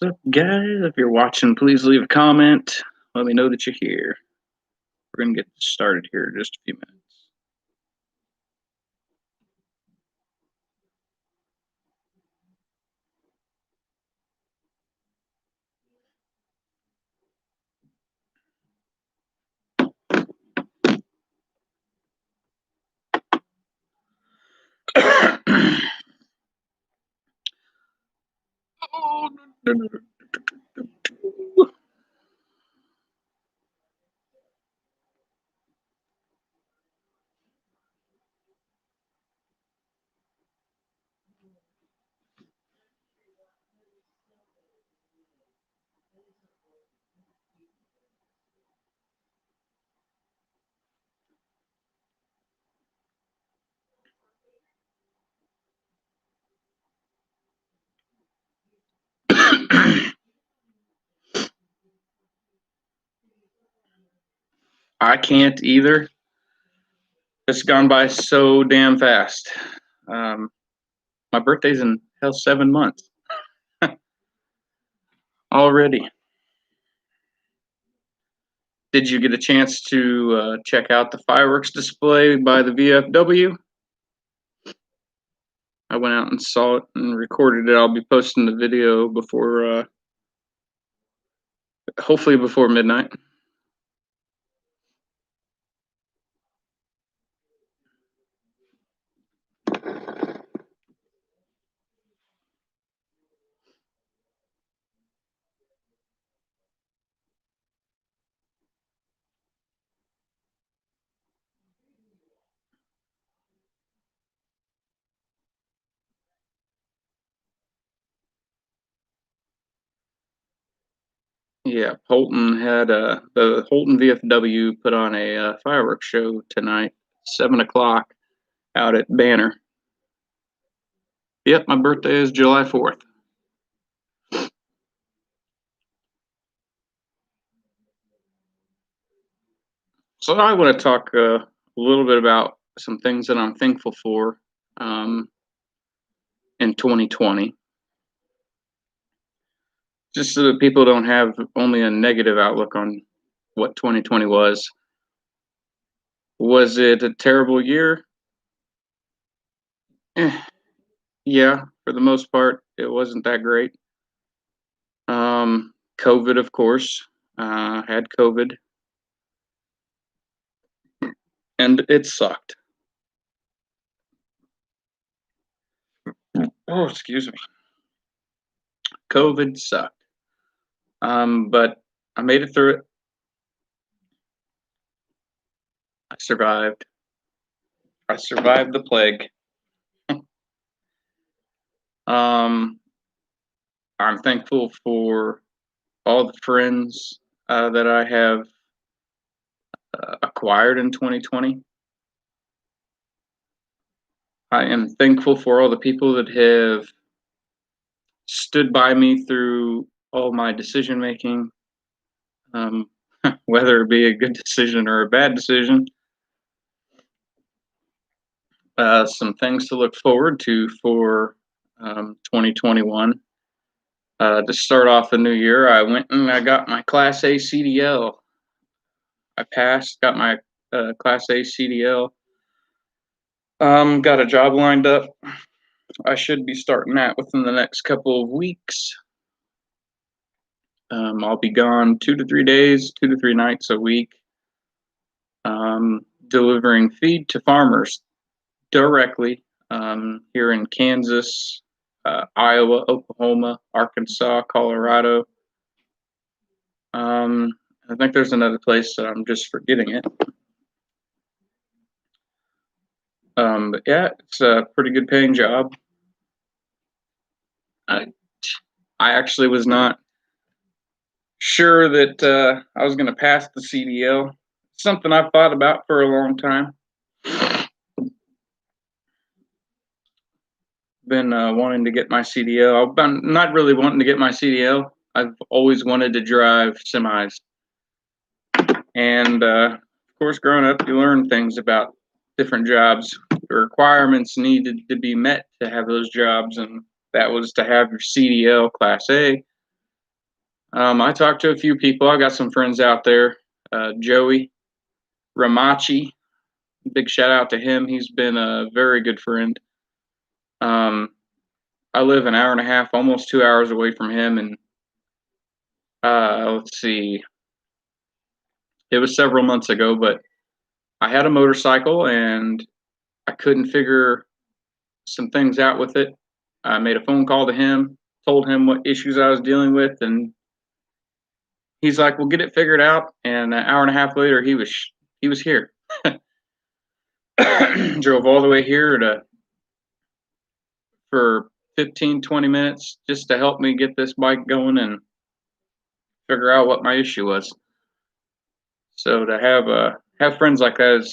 What's up, guys? If you're watching, please leave a comment. Let me know that you're here. We're going to get started here in just a few minutes. Oh, no, no, no. I can't either. It's gone by so damn fast. Um, my birthday's in 7 months already. Did you get a chance to check out the fireworks display by the VFW? I went out and saw it and recorded it. I'll be posting the video before, hopefully before midnight. Yeah, the Holton VFW put on a fireworks show tonight, 7 o'clock, out at Banner. Yep, my birthday is July 4th. So I want to talk a little bit about some things that I'm thankful for um, in 2020, just so that people don't have only a negative outlook on what 2020 was. Was it a terrible year? Eh, yeah, for the most part, it wasn't that great. COVID, of course, had COVID, and it sucked. Oh, excuse me. COVID sucked. But I made it through it. I survived. I survived the plague. Um, I'm thankful for all the friends that I have acquired in 2020. I am thankful for all the people that have stood by me through all my decision making, um, whether it be a good decision or a bad decision. Some things to look forward to for 2021. To start off the new year, I went and I got my Class A CDL. I passed, got my Class A CDL. Got a job lined up. I should be starting that within the next couple of weeks. I'll be gone 2 to 3 days, 2 to 3 nights a week, delivering feed to farmers directly here in Kansas, Iowa, Oklahoma, Arkansas, Colorado. I think there's another place that I'm just forgetting it. But yeah, it's a pretty good paying job. I actually was not sure that I was going to pass the CDL. Something I've thought about for a long time. Been wanting to get my CDL. I've been not really wanting to get my CDL. I've always wanted to drive semis. And of course, growing up, you learn things about different jobs. The requirements needed to be met to have those jobs, and that was to have your CDL Class A I talked to a few people. I got some friends out there. Joey Ramachi, big shout out to him. He's been a very good friend. Um, I live an hour and a half, almost 2 hours away from him, and let's see, it was several months ago, but I had a motorcycle and I couldn't figure some things out with it. I made a phone call to him, told him what issues I was dealing with, and he's like, "We'll get it figured out." And an hour and a half later, he was here. Drove all the way here for 15, 20 minutes just to help me get this bike going and figure out what my issue was. So to have friends like that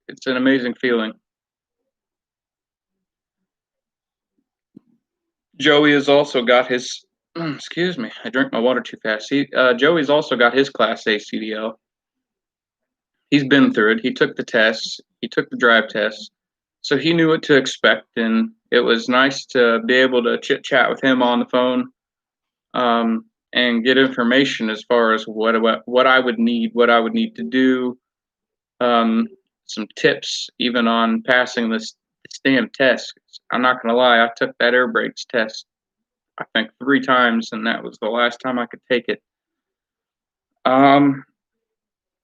it's an amazing feeling. Joey has also got his excuse me, I drank my water too fast. Joey's also got his Class A CDL. He's been through it. He took the tests. He took the drive tests, so he knew what to expect. And it was nice to be able to chit chat with him on the phone, and get information as far as what I would need, what I would need to do, some tips even on passing this damn test. I'm not gonna lie, I took that air brakes test I think 3 times, and that was the last time I could take it. Um,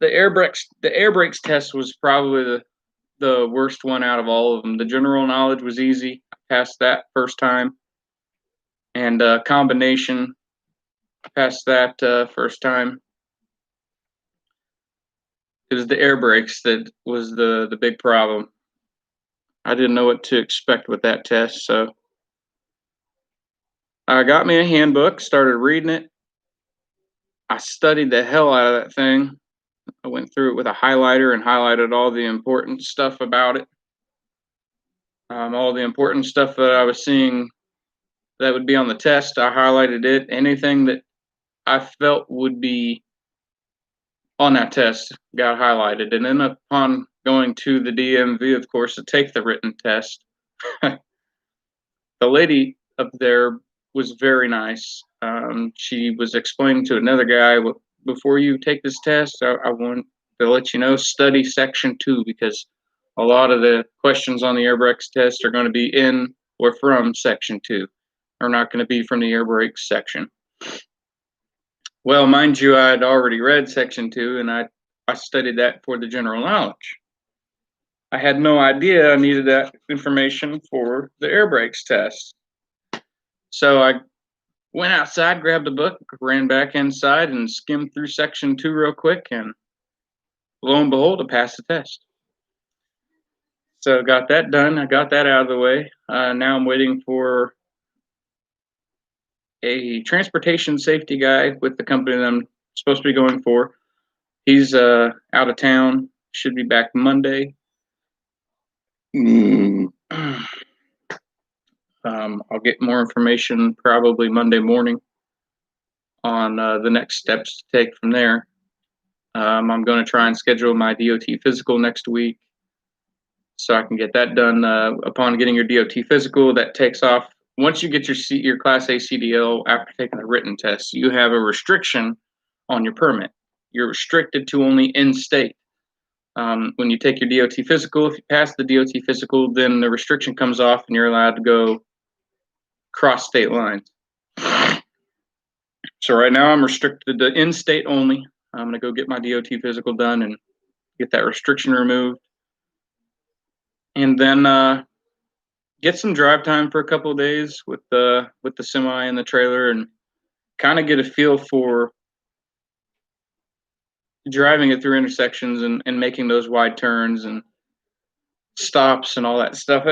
the air brakes test was probably the worst one out of all of them. The general knowledge was easy. I passed that first time, and combination, I passed that first time. It was the air brakes that was the big problem. I didn't know what to expect with that test, so I got me a handbook, started reading it. I studied the hell out of that thing. I went through it with a highlighter and highlighted all the important stuff about it. All the important stuff that I was seeing that would be on the test, I highlighted it. Anything that I felt would be on that test got highlighted. And then upon going to the DMV, of course, to take the written test, the lady up there was very nice. She was explaining to another guy, before you take this test, I want to let you know, study section 2, because a lot of the questions on the air brakes test are going to be in or from section 2. Are not going to be from the air brakes section. Well, mind you, I had already read section 2, and I studied that for the general knowledge. I had no idea I needed that information for the air brakes test. So I went outside, grabbed a book, ran back inside, and skimmed through section 2 real quick, and lo and behold, I passed the test. So got that done. I got that out of the way. Now I'm waiting for a transportation safety guy with the company that I'm supposed to be going for. He's out of town. Should be back Monday. I'll get more information probably Monday morning on the next steps to take from there. I'm going to try and schedule my DOT physical next week, so I can get that done. Upon getting your DOT physical, that takes off. Once you get your Class A CDL after taking the written test, you have a restriction on your permit. You're restricted to only in-state. When you take your DOT physical, if you pass the DOT physical, then the restriction comes off and you're allowed to go cross state lines. So right now I'm restricted to in-state only. I'm going to go get my DOT physical done and get that restriction removed. And then get some drive time for a couple of days with the semi and the trailer, and kind of get a feel for driving it through intersections and making those wide turns and stops and all that stuff.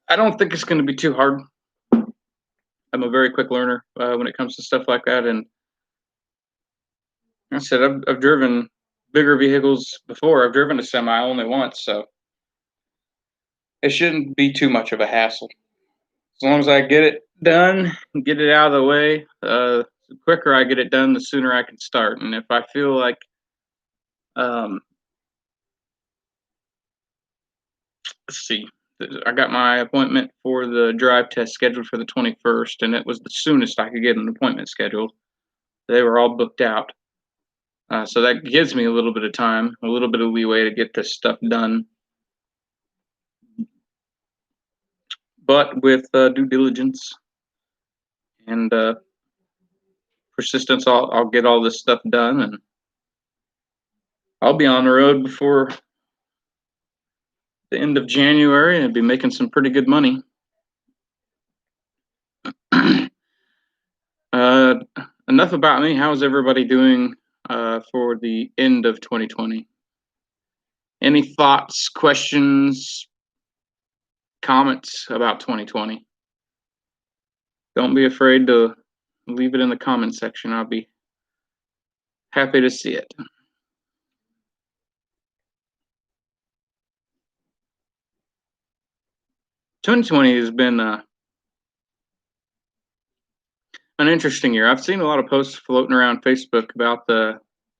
I don't think it's going to be too hard. I'm a very quick learner when it comes to stuff like that. And like I said, I've driven bigger vehicles before. I've driven a semi only once, so it shouldn't be too much of a hassle. As long as I get it done, get it out of the way, the quicker I get it done, the sooner I can start. And if I feel like let's see, I got my appointment for the drive test scheduled for the 21st, and it was the soonest I could get an appointment scheduled. They were all booked out. So that gives me a little bit of time, a little bit of leeway to get this stuff done. But with due diligence and persistence, I'll get all this stuff done, and I'll be on the road before the end of January and be making some pretty good money. Enough about me. How's everybody doing for the end of 2020? Any thoughts, questions, comments about 2020? Don't be afraid to leave it in the comment section. I'll be happy to see it. "2020 has been an interesting year. I've seen a lot of posts floating around Facebook about the,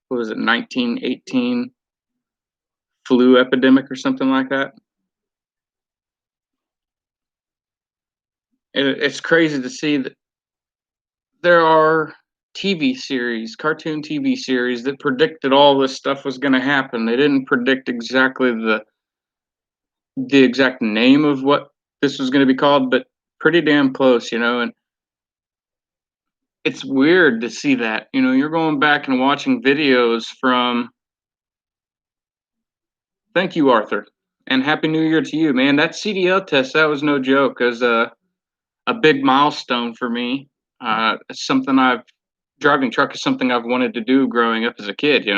what was it, 1918 flu epidemic or something like that. It's crazy to see that there are cartoon TV series that predicted all this stuff was going to happen. They didn't predict exactly the exact name of what this was going to be called, but pretty damn close, and it's weird to see that. You're going back and watching videos from, thank you, Arthur, and Happy New Year to you, man. That CDL test, that was no joke. It was a big milestone for me. Driving truck is something I've wanted to do growing up as a kid,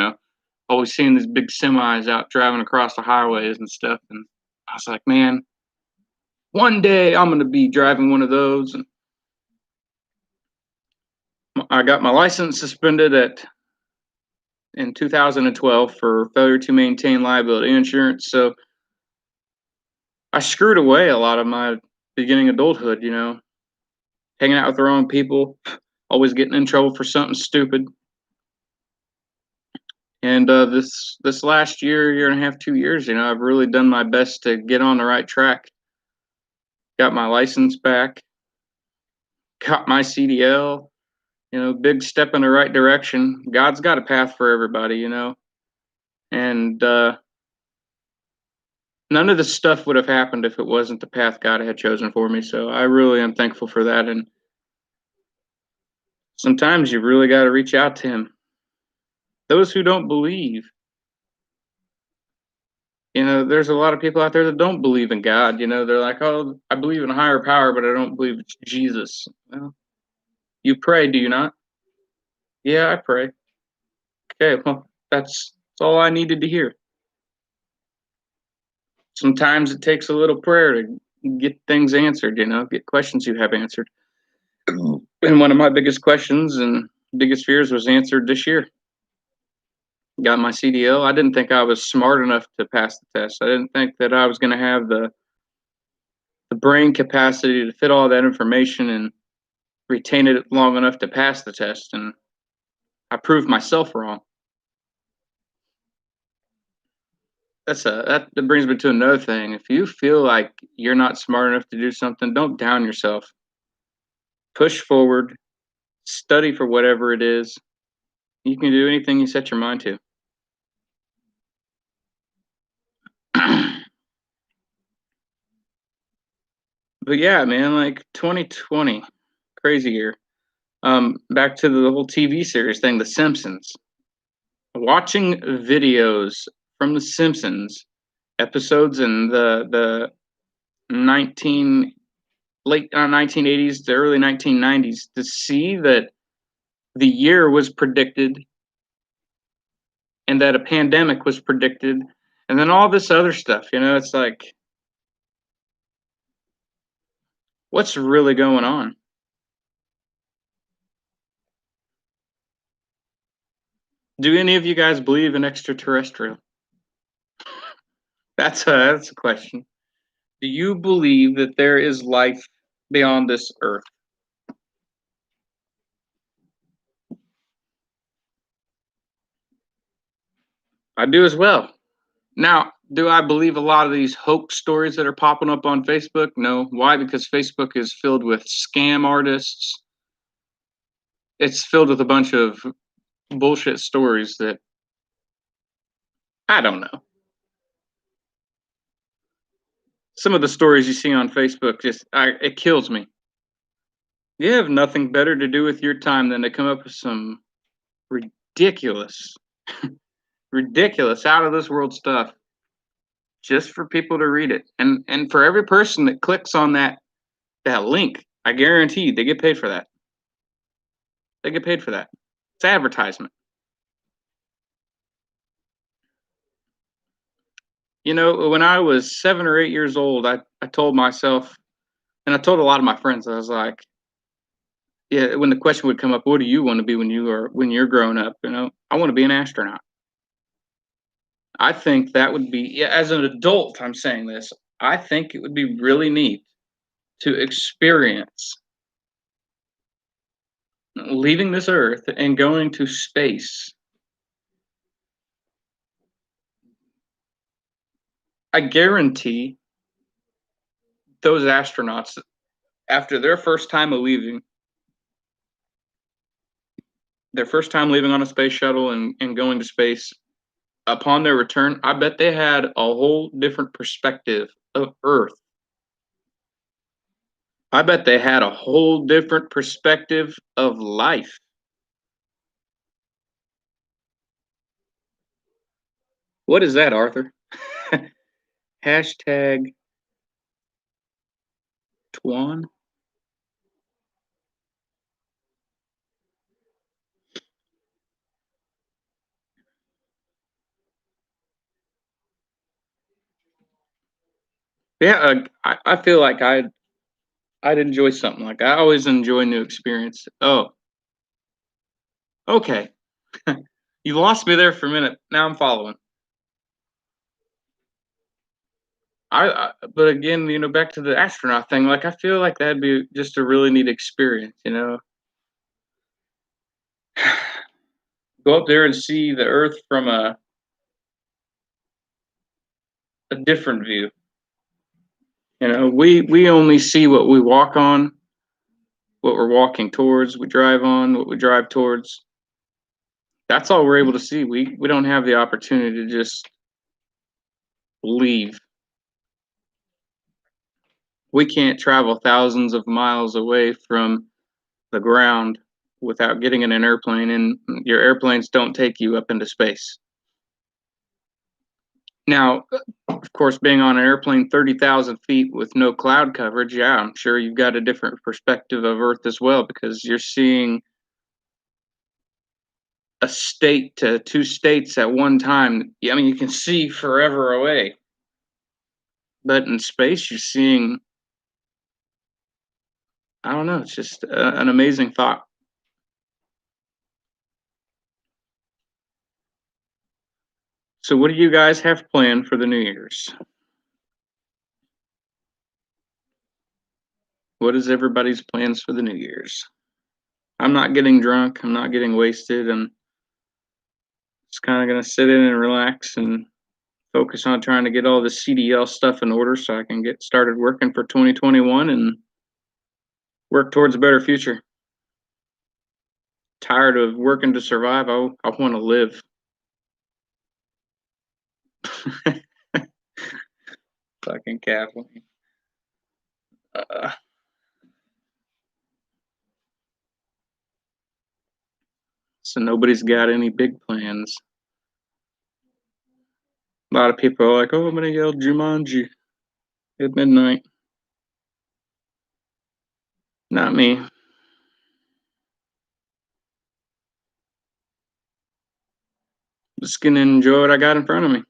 always seeing these big semis out driving across the highways and stuff. And I was like, man, one day I'm going to be driving one of those. And I got my license suspended in 2012 for failure to maintain liability insurance. So I screwed away a lot of my beginning adulthood, hanging out with the wrong people, always getting in trouble for something stupid. And this last year and a half, 2 years, I've really done my best to get on the right track. Got my license back, got my CDL, big step in the right direction. God's got a path for everybody, and none of this stuff would have happened if it wasn't the path God had chosen for me. So I really am thankful for that. And sometimes you really got to reach out to Him. Those who don't believe, there's a lot of people out there that don't believe in God. They're like, oh, I believe in a higher power, but I don't believe it's Jesus. Well, you pray, do you not? Yeah, I pray. Okay, well, that's all I needed to hear. Sometimes it takes a little prayer to get things answered, get questions you have answered. And one of my biggest questions and biggest fears was answered this year. Got my CDL. I didn't think I was smart enough to pass the test. I didn't think that I was going to have the brain capacity to fit all that information and retain it long enough to pass the test. And I proved myself wrong. That brings me to another thing. If you feel like you're not smart enough to do something, don't down yourself. Push forward, study for whatever it is. You can do anything you set your mind to. But yeah, man, like 2020, crazy year. Back to the whole TV series thing, The Simpsons. Watching videos from The Simpsons episodes in the late 1980s to early 1990s to see that the year was predicted and that a pandemic was predicted and then all this other stuff, it's like, what's really going on? Do any of you guys believe in extraterrestrial? That's a question. Do you believe that there is life beyond this earth? I do as well. Now, do I believe a lot of these hoax stories that are popping up on Facebook? No. Why? Because Facebook is filled with scam artists, it's filled with a bunch of bullshit stories that I don't know. Some of the stories you see on Facebook it kills me. You have nothing better to do with your time than to come up with some ridiculous, ridiculous, out of this world stuff just for people to read it. And for every person that clicks on that link, I guarantee they get paid for that. They get paid for that. It's advertisement. You know, when I was 7 or 8 years old, I told myself, and I told a lot of my friends, I was like, yeah, when the question would come up, what do you want to be when you're grown up? You know, I want to be an astronaut. I think that would be, yeah, as an adult, I'm saying this, I think it would be really neat to experience leaving this earth and going to space. I guarantee those astronauts, after their first time leaving on a space shuttle and going to space, upon their return, I bet they had a whole different perspective of Earth. I bet they had a whole different perspective of life. What is that, Arthur? Hashtag Twan. Yeah, I feel like I'd enjoy something like that. I always enjoy new experience. Oh, okay. You lost me there for a minute. Now I'm following. But again, you know, back to the astronaut thing. Like, I feel like that'd be just a really neat experience. You know, go up there and see the Earth from a different view. You know, we only see what we walk on, what we're walking towards. We drive on what we drive towards. That's all we're able to see. We don't have the opportunity to just leave. We can't travel thousands of miles away from the ground without getting in an airplane, and your airplanes don't take you up into space. Now, of course, being on an airplane 30,000 feet with no cloud coverage, yeah, I'm sure you've got a different perspective of Earth as well, because you're seeing a state to two states at one time. I mean, you can see forever away. But in space, you're seeing, I don't know, it's just an amazing thought. So, what do you guys have planned for the New Year's? What is everybody's plans for the New Year's? I'm not getting drunk. I'm not getting wasted. I'm just kind of going to sit in and relax and focus on trying to get all the CDL stuff in order so I can get started working for 2021 and work towards a better future. Tired of working to survive. I want to live. Fucking Kathleen. Uh, so nobody's got any big plans. A lot of people are like, "Oh, I'm gonna yell Jumanji at midnight." Not me. Just gonna enjoy what I got in front of me.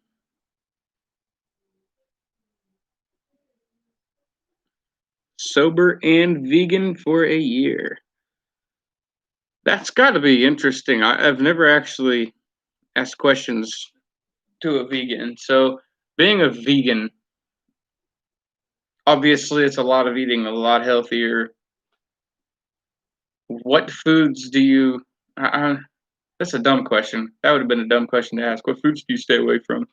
Sober and vegan for a year. That's got to be interesting. I've never actually asked questions to a vegan. So, being a vegan, obviously, it's a lot of eating a lot healthier. What foods do you? That's a dumb question. That would have been a dumb question to ask. What foods do you stay away from?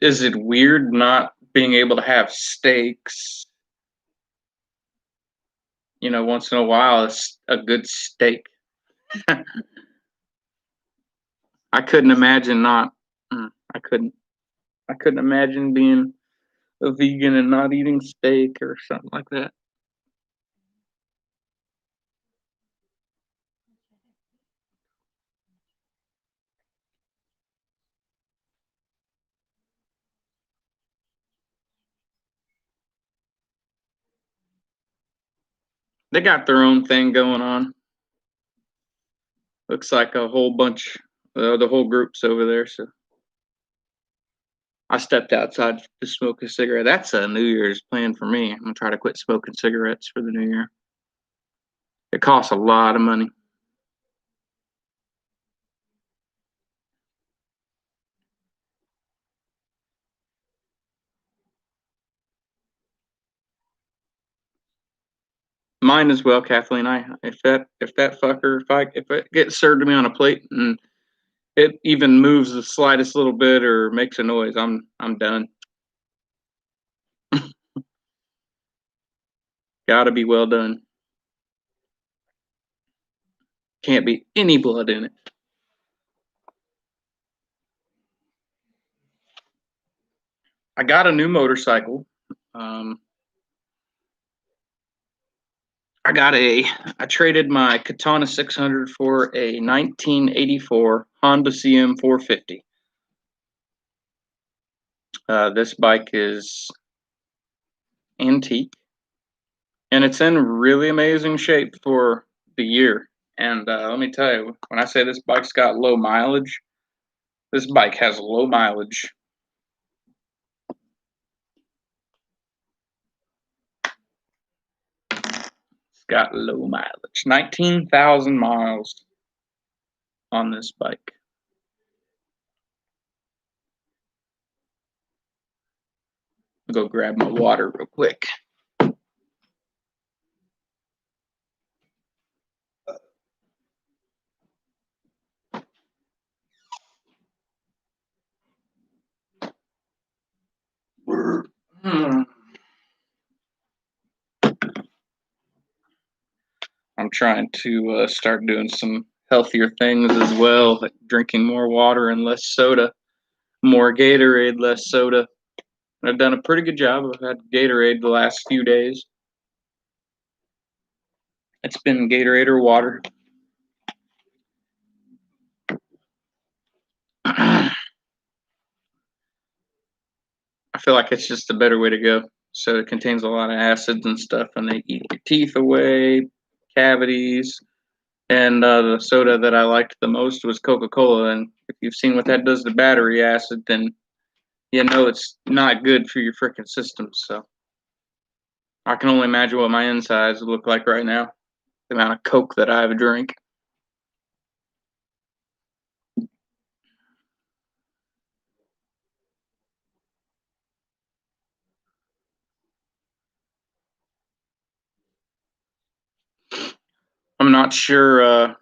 Is it weird not being able to have steaks, once in a while, it's a good steak. I couldn't imagine not. I couldn't. I couldn't imagine being a vegan and not eating steak or something like that. They got their own thing going on. Looks like a whole bunch, the whole group's over there. So I stepped outside to smoke a cigarette. That's a New Year's plan for me. I'm gonna try to quit smoking cigarettes for the new year. It costs a lot of money. Mine as well, Kathleen. If that fucker if it gets served to me on a plate and it even moves the slightest little bit or makes a noise, I'm done. Gotta be well done. Can't be any blood in it. I got a new motorcycle. Um, I traded my Katana 600 for a 1984 Honda CM 450. This bike is antique and it's in really amazing shape for the year. And let me tell you, when I say this bike's got low mileage, this bike has low mileage. It's got low mileage, 19,000 miles on this bike. I'll go grab my water real quick. I'm trying to start doing some healthier things as well, like drinking more water and less soda, more Gatorade, less soda. I've done a pretty good job. I've had Gatorade the last few days. It's been Gatorade or water. I feel like it's just a better way to go. So it contains a lot of acids and stuff, and they eat your teeth away, cavities. And the soda that I liked the most was Coca-Cola. And if you've seen what that does to battery acid, then you know it's not good for your freaking system. So I can only imagine what my insides look like right now. The amount of Coke that I've drank. I'm not sure.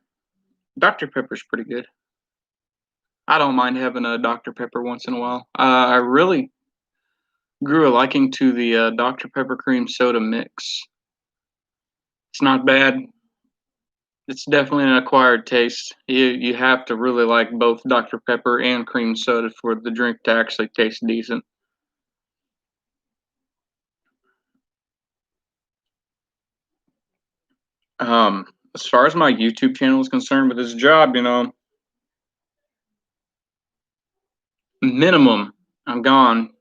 Dr. Pepper's pretty good. I don't mind having a Dr. Pepper once in a while. I really grew a liking to the Dr. Pepper cream soda mix. It's not bad. It's definitely an acquired taste. You have to really like both Dr. Pepper and cream soda for the drink to actually taste decent. As far as my YouTube channel is concerned with this job, minimum I'm gone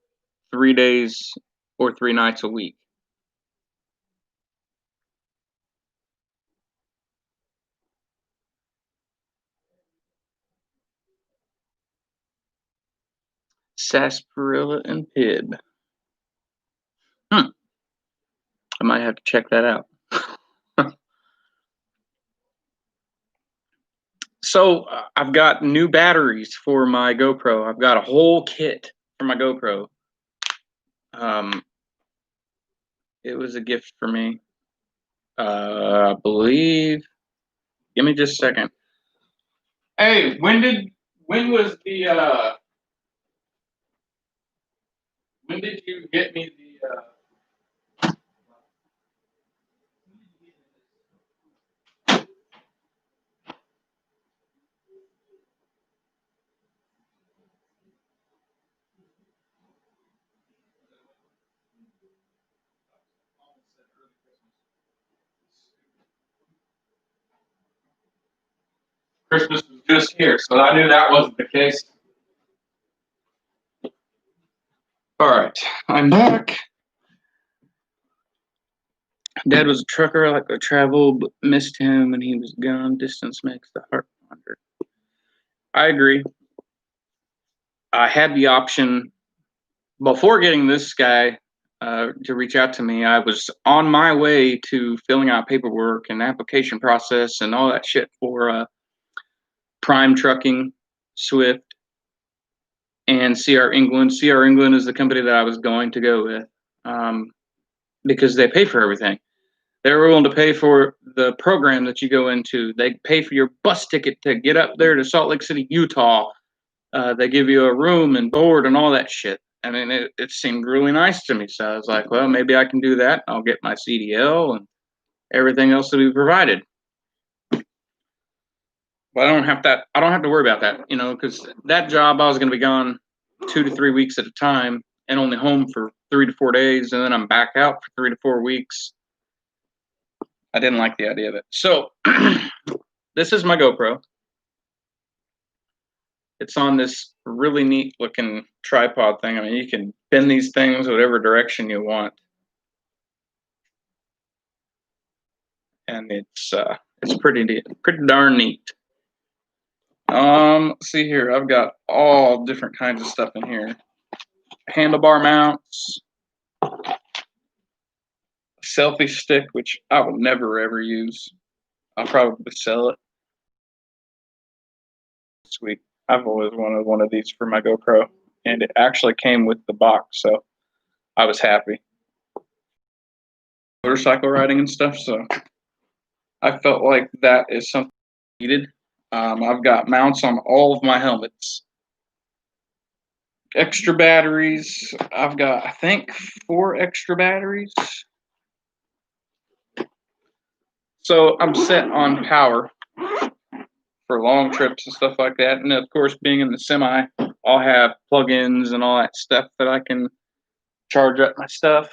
3 days or 3 nights a week. Sarsaparilla and Pib. I might have to check that out. So I've got new batteries for my GoPro. I've got a whole kit for my GoPro. Um, it was a gift for me. I believe. Give me just a second. Hey, when was the when did you get me the? Christmas was just here, so I knew that wasn't the case. All right, I'm back. Dad was a trucker, I like to travel, but missed him when he was gone. Distance makes the heart wander. I agree. I had the option before getting this guy to reach out to me. I was on my way to filling out paperwork and application process and all that shit for Prime Trucking, Swift, and CR England. CR England is the company that I was going to go with because they pay for everything. They're willing to pay for the program that you go into. They pay for your bus ticket to get up there to Salt Lake City, Utah. They give you a room and board and all that shit. I mean, it seemed really nice to me. So I was like, well, maybe I can do that. I'll get my CDL and everything else to be provided. But I don't have to worry about that, because that job I was going to be gone 2 to 3 weeks at a time and only home for 3 to 4 days, and then I'm back out for 3 to 4 weeks. I didn't like the idea of it. So this is my GoPro. It's on this really neat looking tripod thing. I mean, you can bend these things whatever direction you want. And it's pretty darn neat. Let's see here. I've got all different kinds of stuff in here. Handlebar mounts, selfie stick, which I will never ever use. I'll probably sell it. Sweet. I've always wanted one of these for my GoPro, and it actually came with the box, so I was happy. Motorcycle riding and stuff, so I felt like that is something needed. I've got mounts on all of my helmets. Extra batteries. I've got, I think, 4 extra batteries. So I'm set on power for long trips and stuff like that. And of course, being in the semi, I'll have plugins and all that stuff that I can charge up my stuff.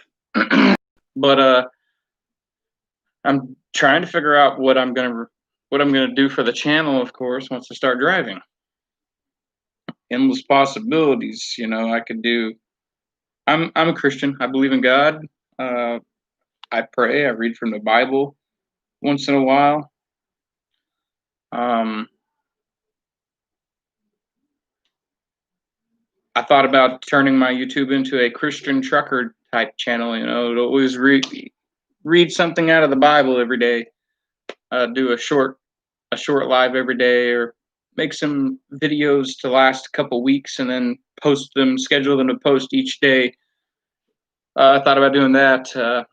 But I'm trying to figure out what I'm gonna do for the channel, of course, once I start driving. Endless possibilities, I could do. I'm a Christian. I believe in God. I pray. I read from the Bible once in a while. I thought about turning my YouTube into a Christian trucker type channel. To always read something out of the Bible every day. Do a short live every day, or make some videos to last a couple weeks and then schedule them to post each day. I thought about doing that. A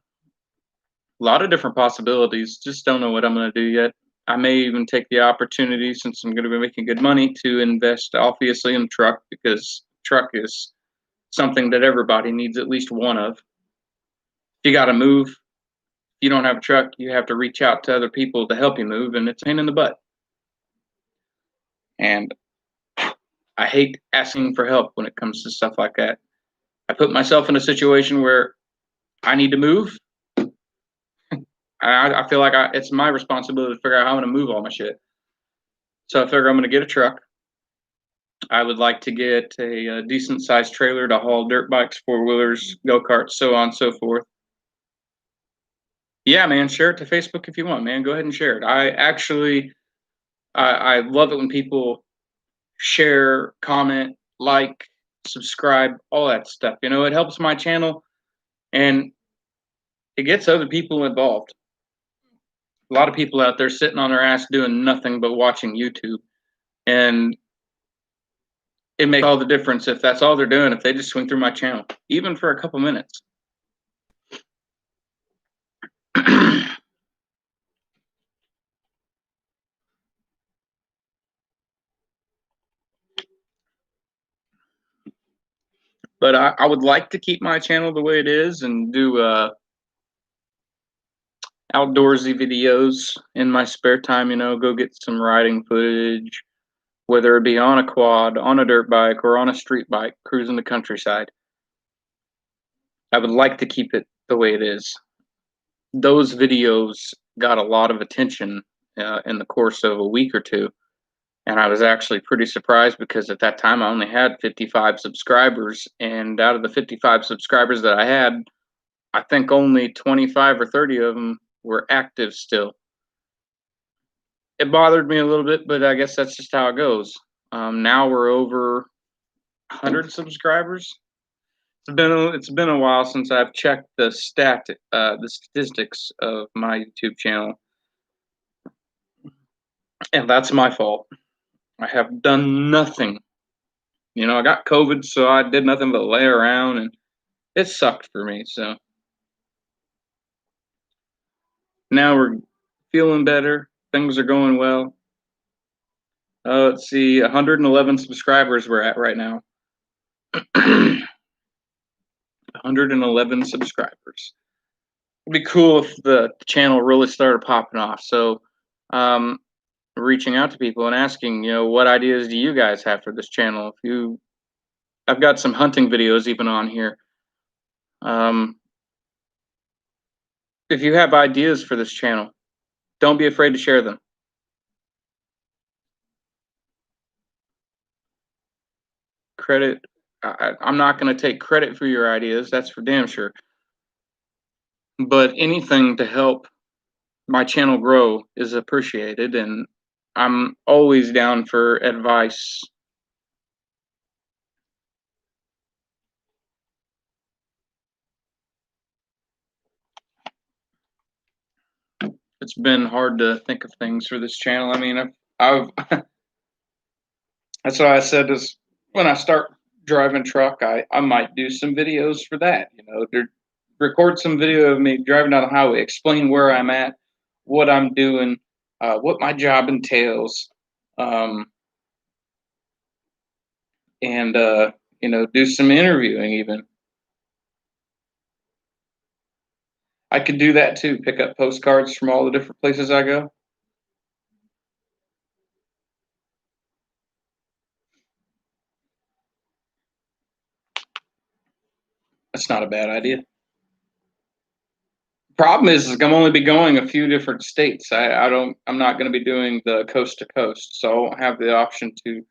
lot of different possibilities. Just don't know what I'm going to do yet. I may even take the opportunity, since I'm going to be making good money, to invest obviously in a truck, because truck is something that everybody needs at least one of. If you got to move, if you don't have a truck, you have to reach out to other people to help you move, and it's a pain in the butt. And I hate asking for help when it comes to stuff like that. I put myself in a situation where I need to move. I feel like it's my responsibility to figure out how I'm going to move all my shit. So I figure I'm going to get a truck. I would like to get a decent sized trailer to haul dirt bikes, 4-wheelers, go-karts, so on and so forth. Yeah, man, share it to Facebook if you want, man. Go ahead and share it. I love it when people share, comment, like, subscribe, all that stuff. It helps my channel, and it gets other people involved. A lot of people out there sitting on their ass doing nothing but watching YouTube, and it makes all the difference if that's all they're doing, if they just swing through my channel, even for a couple minutes. But I would like to keep my channel the way it is and do outdoorsy videos in my spare time, go get some riding footage, whether it be on a quad, on a dirt bike, or on a street bike, cruising the countryside. I would like to keep it the way it is. Those videos got a lot of attention in the course of a week or two. And I was actually pretty surprised because at that time I only had 55 subscribers. And out of the 55 subscribers that I had, I think only 25 or 30 of them were active still. It bothered me a little bit, but I guess that's just how it goes. Now we're over 100 subscribers. It's been a while since I've checked the statistics of my YouTube channel, and that's my fault. I have done nothing. I got COVID, so I did nothing but lay around, and it sucked for me. So now we're feeling better. Things are going well. Let's see, 111 subscribers we're at right now. 111 subscribers. It'd be cool if the channel really started popping off. So, reaching out to people and asking, what ideas do you guys have for this channel? I've got some hunting videos even on here. If you have ideas for this channel, don't be afraid to share them. I'm not going to take credit for your ideas, that's for damn sure. But anything to help my channel grow is appreciated, and I'm always down for advice. It's been hard to think of things for this channel. I mean, I've that's why I said is when I start driving truck, I might do some videos for that. Record some video of me driving down the highway, explain where I'm at, what I'm doing, what my job entails, and do some interviewing even. I could do that too, pick up postcards from all the different places I go. That's not a bad idea. Problem is I'm only be going a few different states. I'm not going to be doing the coast to coast, so I won't have the option to,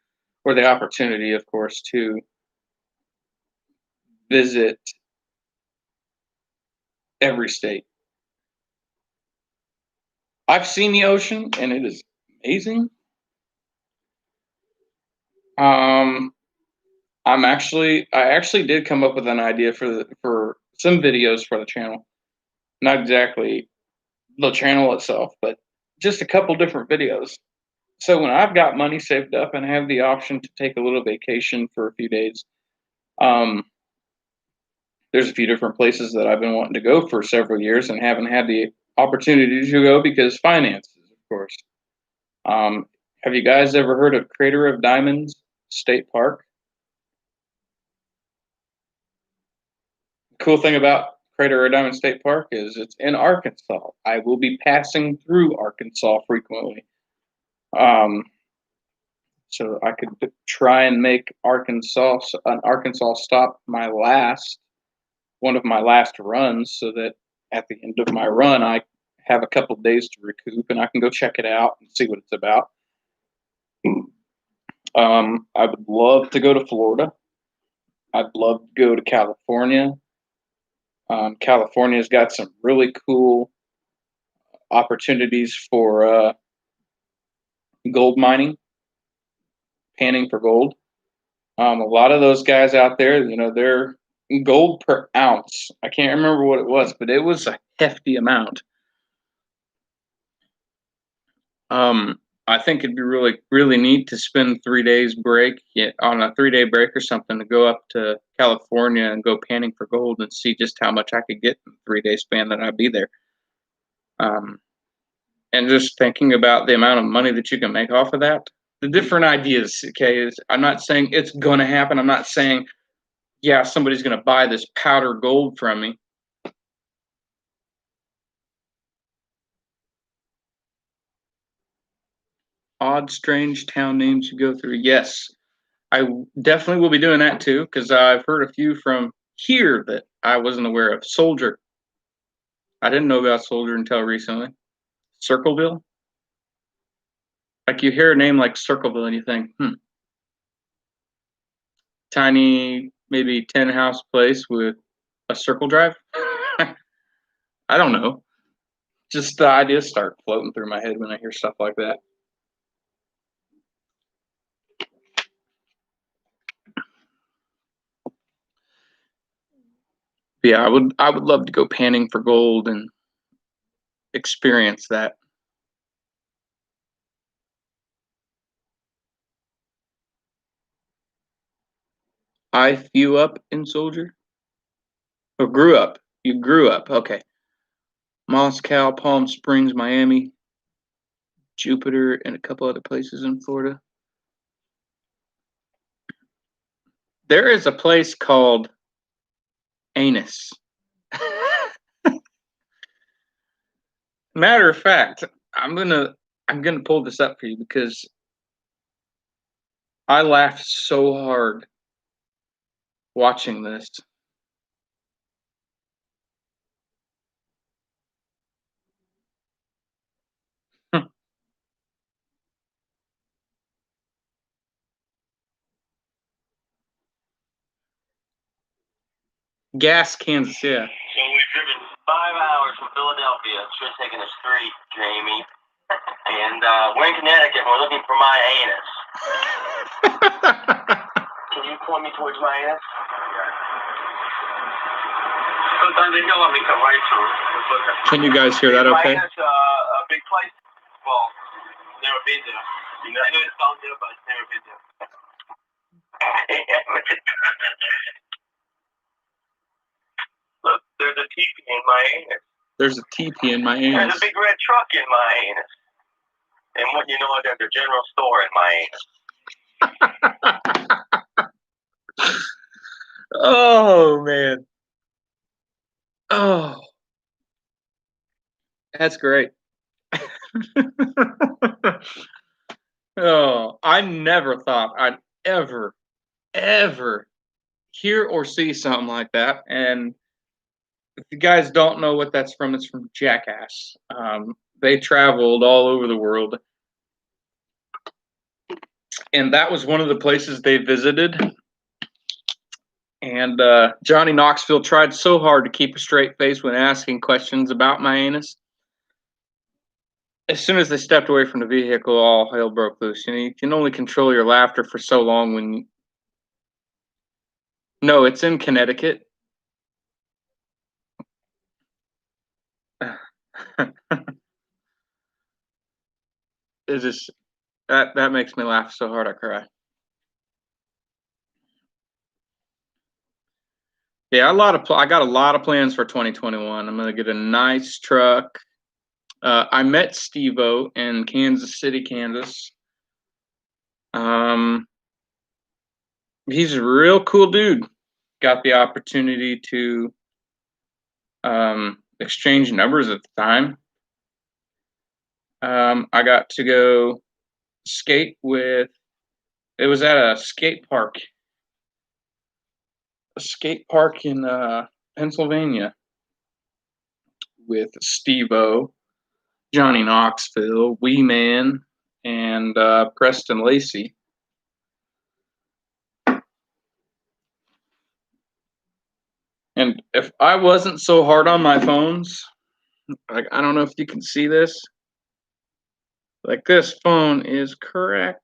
or the opportunity, of course, to visit every state. I've seen the ocean and it is amazing. I actually did come up with an idea for some videos for the channel. Not exactly the channel itself, but just a couple different videos. So when I've got money saved up and have the option to take a little vacation for a few days, there's a few different places that I've been wanting to go for several years and haven't had the opportunity to go because finances, of course. Have you guys ever heard of Crater of Diamonds State Park? Cool thing about Crater of Diamond State Park is it's in Arkansas. I will be passing through Arkansas frequently. So I could try and make Arkansas stop one of my last runs, so that at the end of my run, I have a couple days to recoup and I can go check it out and see what it's about. I would love to go to Florida. I'd love to go to California. California's got some really cool opportunities for gold mining, panning for gold. A lot of those guys out there, they're gold per ounce. I can't remember what it was, but it was a hefty amount. I think it'd be really, really neat to spend 3 days on a 3-day break or something to go up to California and go panning for gold and see just how much I could get in a 3-day span that I'd be there. And just thinking about the amount of money that you can make off of that, the different ideas. Okay, I'm not saying it's going to happen. I'm not saying yeah, somebody's going to buy this powder gold from me. Odd, strange town names you go through. Yes, I definitely will be doing that too, because I've heard a few from here that I wasn't aware of. Soldier. I didn't know about Soldier until recently. Circleville. Like you hear a name like Circleville and you think, tiny, maybe 10 house place with a circle drive. I don't know. Just the ideas start floating through my head when I hear stuff like that. Yeah, I would love to go panning for gold and experience that. I flew up in Soldier. Or grew up. You grew up. Okay. Moscow, Palm Springs, Miami, Jupiter, and a couple other places in Florida. There is a place called Anus. Matter of fact, I'm gonna pull this up for you because I laughed so hard watching this. Gas, Kansas, yeah. So we've driven 5 hours from Philadelphia. It should have taken us 3, Jamie. And we're in Connecticut. We're looking for my anus. Can you point me towards my anus? Sometimes they don't let me come right through. Can you guys hear that okay? My anus, a big place. Well, never been there. I know it's down there, but never been there. Look, there's a teepee in my anus. There's a teepee in my anus. There's a big red truck in my anus. And what you know, there's a general store in my anus. Oh man. Oh. That's great. Oh, I never thought I'd ever hear or see something like that. And if you guys don't know what that's from, it's from Jackass. They traveled all over the world. And that was one of the places they visited. And Johnny Knoxville tried so hard to keep a straight face when asking questions about my anus. As soon as they stepped away from the vehicle, all hell broke loose. You know, you can only control your laughter for so long when you... No, it's in Connecticut. It's just that makes me laugh so hard I cry. Yeah, I got a lot of plans for 2021. I'm gonna get a nice truck. I met Steve-O in Kansas City, Kansas. He's a real cool dude. Got the opportunity to exchange numbers at the time. I got to go skate with. It was at a skate park in Pennsylvania with Steve-O, Johnny Knoxville, Wee Man, and Preston Lacey. And if I wasn't so hard on my phones, like I don't know if you can see this, like this phone is correct.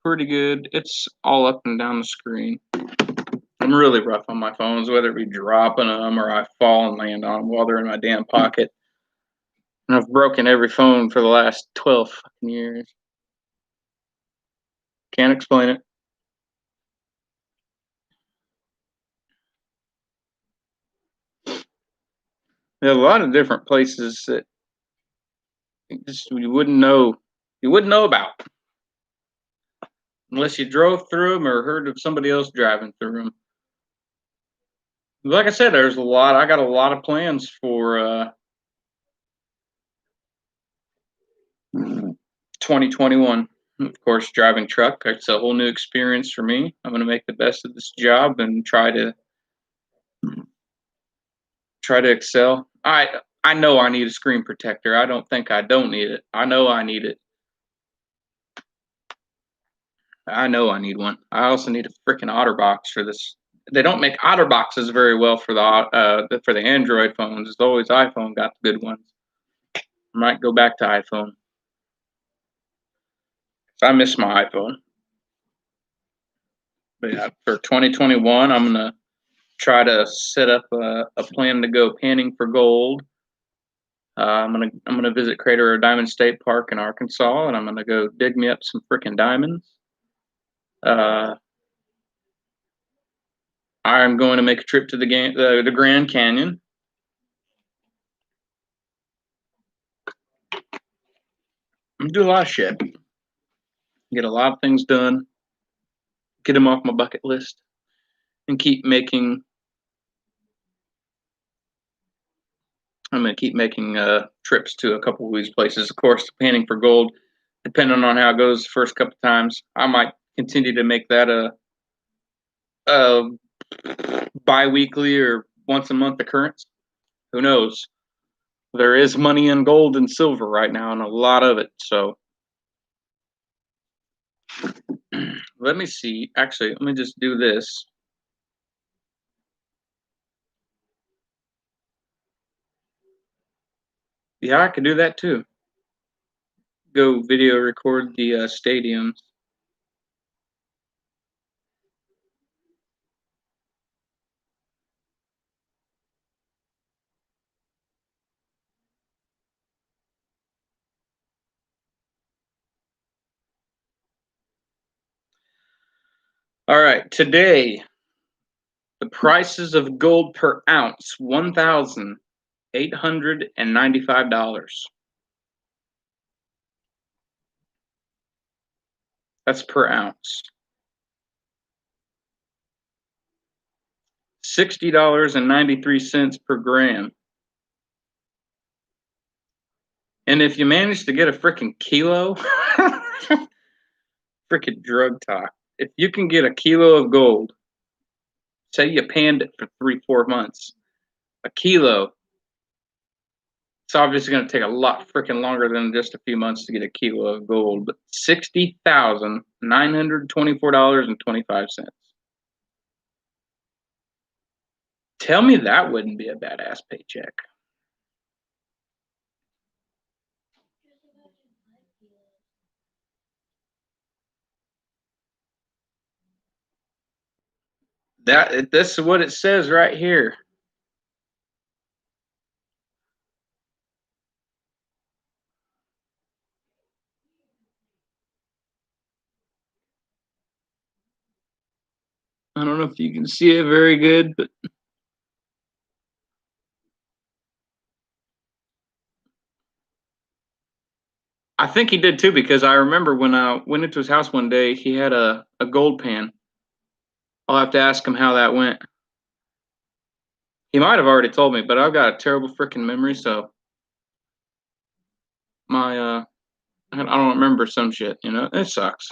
Pretty good. It's all up and down the screen. I'm really rough on my phones, whether it be dropping them or I fall and land on them while they're in my damn pocket. And I've broken every phone for the last 12 fucking years. Can't explain it. There's a lot of different places that just you wouldn't know about. unless you drove through them or heard of somebody else driving through them. Like I said, I got a lot of plans for 2021. Of course, driving truck, it's a whole new experience for me. I'm going to make the best of this job and try to excel. I know I need a screen protector. I don't think I don't need it. I know I need it. I know I need one. I also need a freaking OtterBox for this. They don't make OtterBoxes very well for the Android phones. It's always iPhone got the good ones. I might go back to iPhone. I miss my iPhone. But yeah, for 2021, I'm gonna try to set up a plan to go panning for gold. I'm gonna visit Crater Diamond State Park in Arkansas, and I'm gonna go dig me up some freaking diamonds. I'm going to make a trip to the Grand Canyon. I'm gonna do a lot of shit. Get a lot of things done. Get them off my bucket list, and keep making. I'm gonna keep making trips to a couple of these places. Of course, panning for gold, depending on how it goes the first couple times, I might continue to make that a bi-weekly or once a month occurrence. Who knows? There is money in gold and silver right now, and a lot of it. So let me see. Actually, let me just do this. Yeah, I could do that too. Go video record the stadiums. All right, today the prices of gold per ounce, $1,895. That's per ounce. $60.93 per gram. And if you manage to get a freaking kilo, freaking drug talk. If you can get a kilo of gold, say you panned it for 3-4 months, a kilo, it's obviously going to take a lot freaking longer than just a few months to get a kilo of gold, but $60,924.25. Tell me that wouldn't be a badass paycheck. This is what it says right here. I don't know if you can see it very good, but I think he did too, because I remember when I went into his house one day, he had a gold pan. I'll have to ask him how that went. He might have already told me, but I've got a terrible freaking memory, so my I don't remember some shit, it sucks.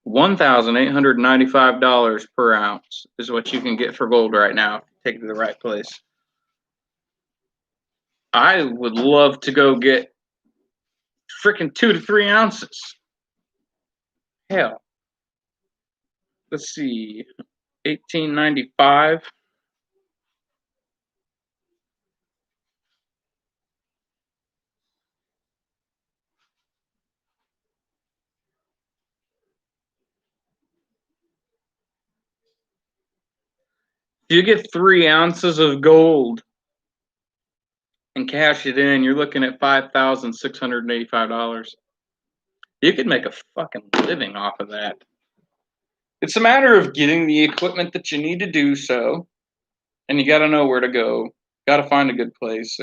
$1,895 per ounce is what you can get for gold right now if you take it to the right place. I would love to go get freaking 2 to 3 ounces. Hell. Let's see. 1895. If you get 3 ounces of gold and cash it in, you're looking at $5,685. You could make a fucking living off of that. It's a matter of getting the equipment that you need to do so, and you got to know where to go. Got to find a good place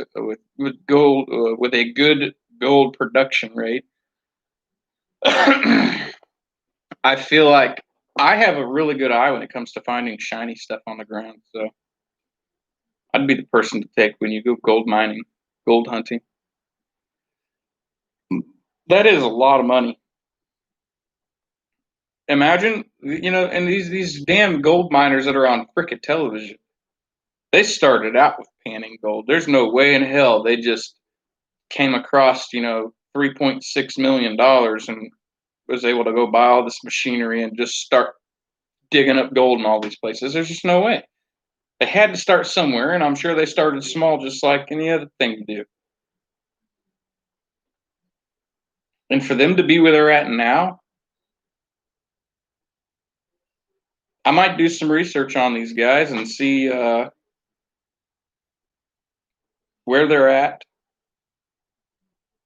with gold, with a good gold production rate. I feel like I have a really good eye when it comes to finding shiny stuff on the ground. So I'd be the person to take when you go gold mining, gold hunting. That is a lot of money. Imagine, and these damn gold miners that are on frickin' television, they started out with panning gold. There's no way in hell they just came across, $3.6 million and was able to go buy all this machinery and just start digging up gold in all these places. There's just no way. They had to start somewhere, and I'm sure they started small, just like any other thing to do. And for them to be where they're at now, I might do some research on these guys and see where they're at.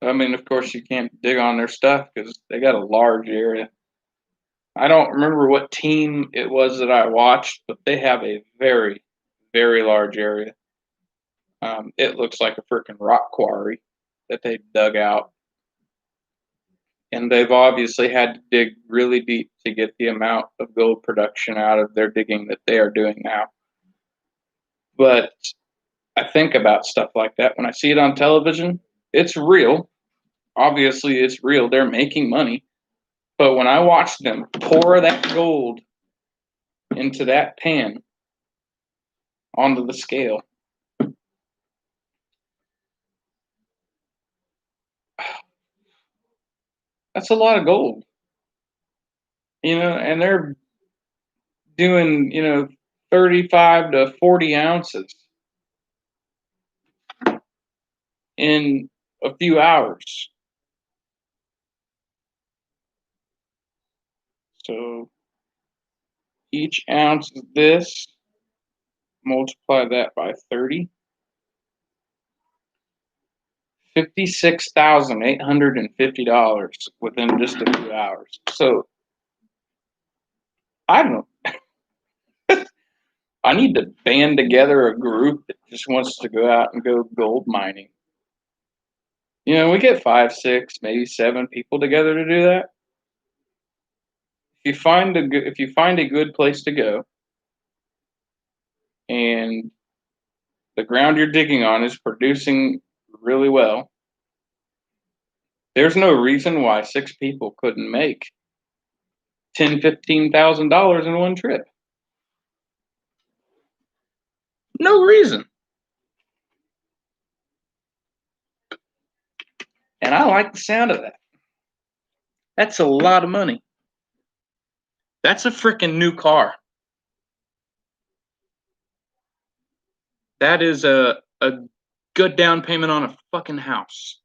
I mean, of course, you can't dig on their stuff because they got a large area. I don't remember what team it was that I watched, but they have a very, very large area. It looks like a freaking rock quarry that they dug out. And they've obviously had to dig really deep to get the amount of gold production out of their digging that they are doing now. But I think about stuff like that when I see it on television. It's real. Obviously, it's real. They're making money. But when I watch them pour that gold into that pan onto the scale, that's a lot of gold. And they're doing, 35 to 40 ounces in a few hours. So each ounce of this, multiply that by 30. $56,850 within just a few hours. So I don't know. I need to band together a group that just wants to go out and go gold mining. We get 5, 6, maybe 7 people together to do that. If you find a good place to go, and the ground you're digging on is producing really well, there's no reason why 6 people couldn't make $10,000-$15,000 in one trip. No reason. And I like the sound of that. That's a lot of money. That's a freaking new car. That is a good down payment on a fucking house.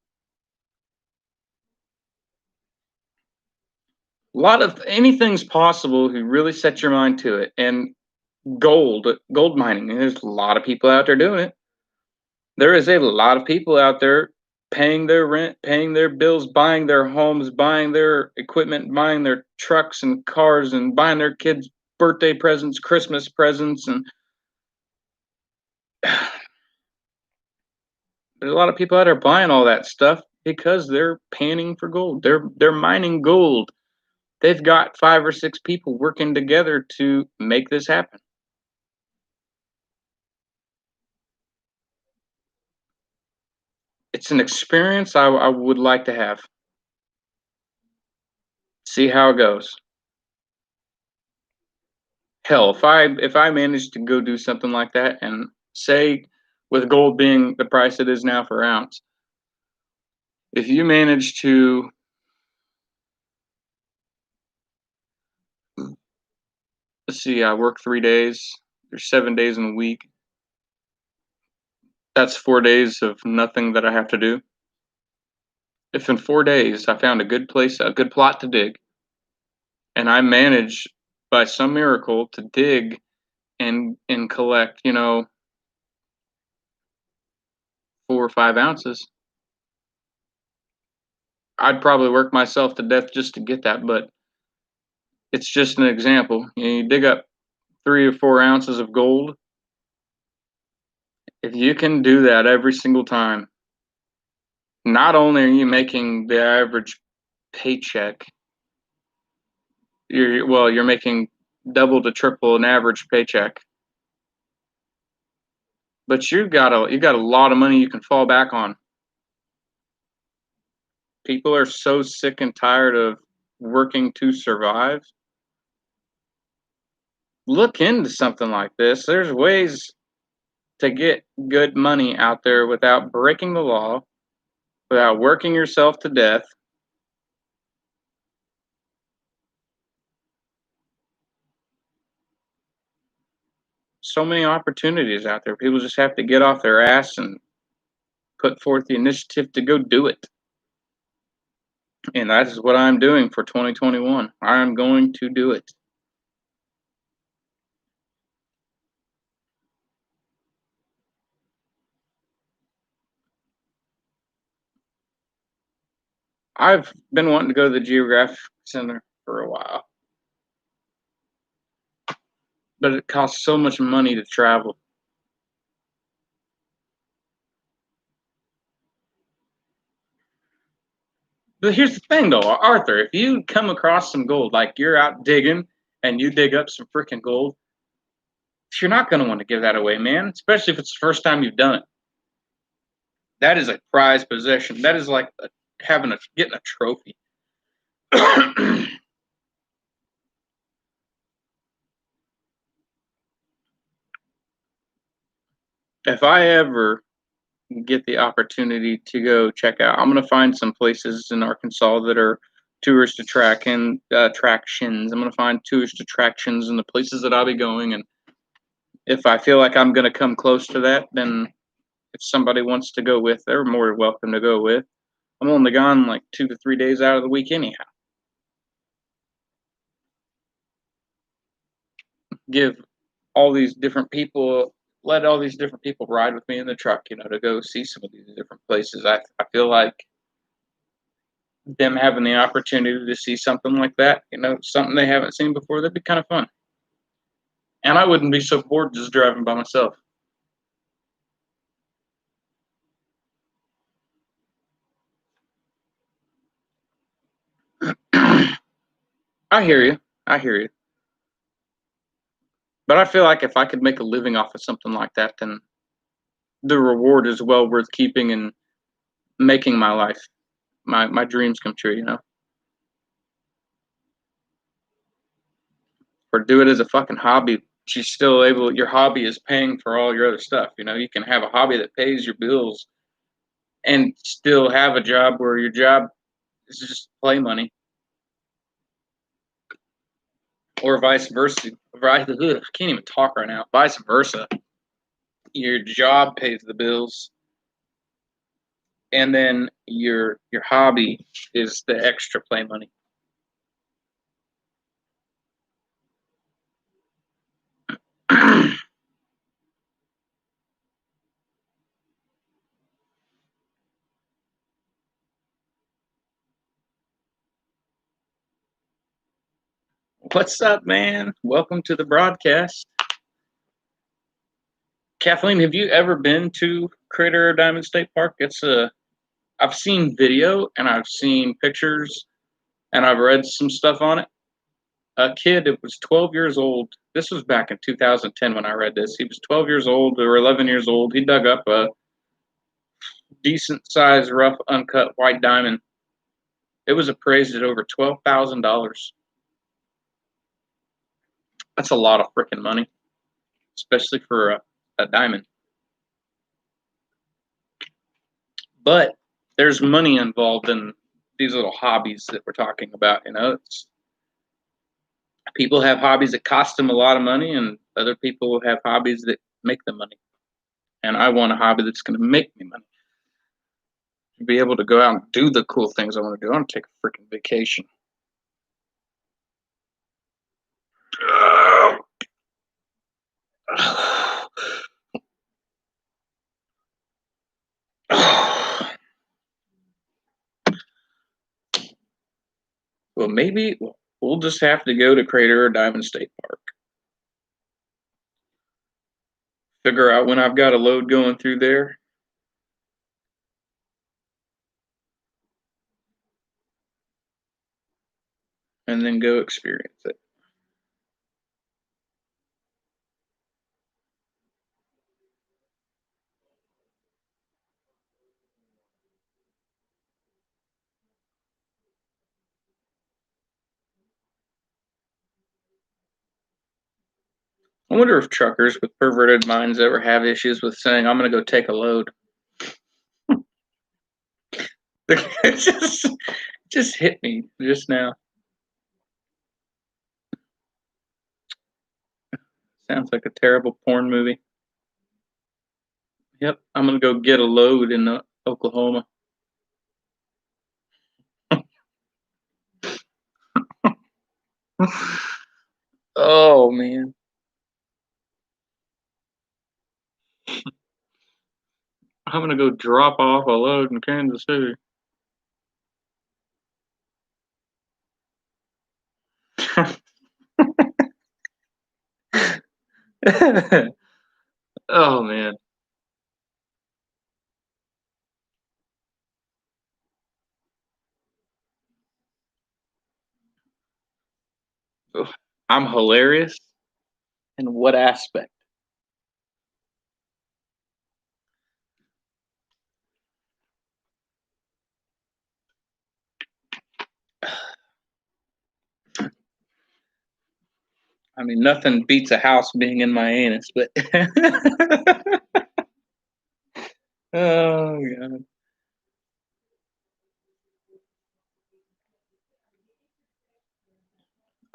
A lot of anything's possible if you really set your mind to it. And gold mining, there's a lot of people out there doing it. There is a lot of people out there paying their rent, paying their bills, buying their homes, buying their equipment, buying their trucks and cars, and buying their kids' birthday presents, Christmas presents, and there's a lot of people out there buying all that stuff because they're panning for gold. They're mining gold. They've got 5 or 6 people working together to make this happen. It's an experience I would like to have. See how it goes. Hell, if I managed to go do something like that, and say with gold being the price it is now per ounce, if you manage to, let's see, I work 3 days, there's 7 days in a week. That's 4 days of nothing that I have to do. If in 4 days I found a good place, a good plot to dig, and I manage by some miracle to dig and collect, 4 or 5 ounces, I'd probably work myself to death just to get that, but it's just an example. You dig up 3 or 4 ounces of gold. If you can do that every single time, not only are you making the average paycheck You're making double to triple an average paycheck. But you got a lot of money you can fall back on. People are so sick and tired of working to survive. Look into something like this. There's ways to get good money out there without breaking the law, without working yourself to death. So many opportunities out there. People just have to get off their ass and put forth the initiative to go do it. And that is what I'm doing for 2021. I'm going to do it. I've been wanting to go to the Geographic Center for a while, but it costs so much money to travel. But here's the thing, though, Arthur, if you come across some gold, like you're out digging and you dig up some freaking gold, you're not going to want to give that away, man, especially if it's the first time you've done it. That is a prized possession. That is like getting a trophy. If I ever get the opportunity to go check out, I'm going to find some places in Arkansas that are tourist attractions. I'm going to find tourist attractions in the places that I'll be going. And if I feel like I'm going to come close to that, then if somebody wants to go with, they're more welcome to go with. I'm only gone like 2 to 3 days out of the week anyhow. Give all these different people, let all these different people ride with me in the truck, to go see some of these different places. I feel like them having the opportunity to see something like that, something they haven't seen before, that'd be kind of fun. And I wouldn't be so bored just driving by myself. I hear you. I hear you. But I feel like if I could make a living off of something like that, then the reward is well worth keeping and making my life, my dreams come true. Or do it as a fucking hobby. She's still able. Your hobby is paying for all your other stuff. You can have a hobby that pays your bills, and still have a job where your job is just play money, or vice versa. Right? I can't even talk right now. Vice versa. Your job pays the bills, and then your hobby is the extra play money. What's up, man? Welcome to the broadcast. Kathleen, have you ever been to Crater Diamond State Park? I've seen video and I've seen pictures and I've read some stuff on it. A kid that was 12 years old. This was back in 2010 when I read this. He was 12 years old or 11 years old. He dug up a decent sized, rough, uncut white diamond. It was appraised at over $12,000. That's a lot of freaking money, especially for a diamond. But there's money involved in these little hobbies that we're talking about. People have hobbies that cost them a lot of money, and other people have hobbies that make them money. And I want a hobby that's going to make me money. To be able to go out and do the cool things I want to do. I want to take a freaking vacation. Well, maybe we'll just have to go to Crater or Diamond State Park. Figure out when I've got a load going through there. and then go experience it. I wonder if truckers with perverted minds ever have issues with saying, I'm going to go take a load. It just hit me just now. Sounds like a terrible porn movie. Yep, I'm going to go get a load in Oklahoma. Oh, man. I'm going to go drop off a load in Kansas City. Oh, man. I'm hilarious. In what aspect? I mean, nothing beats a house being in my anus, but oh god.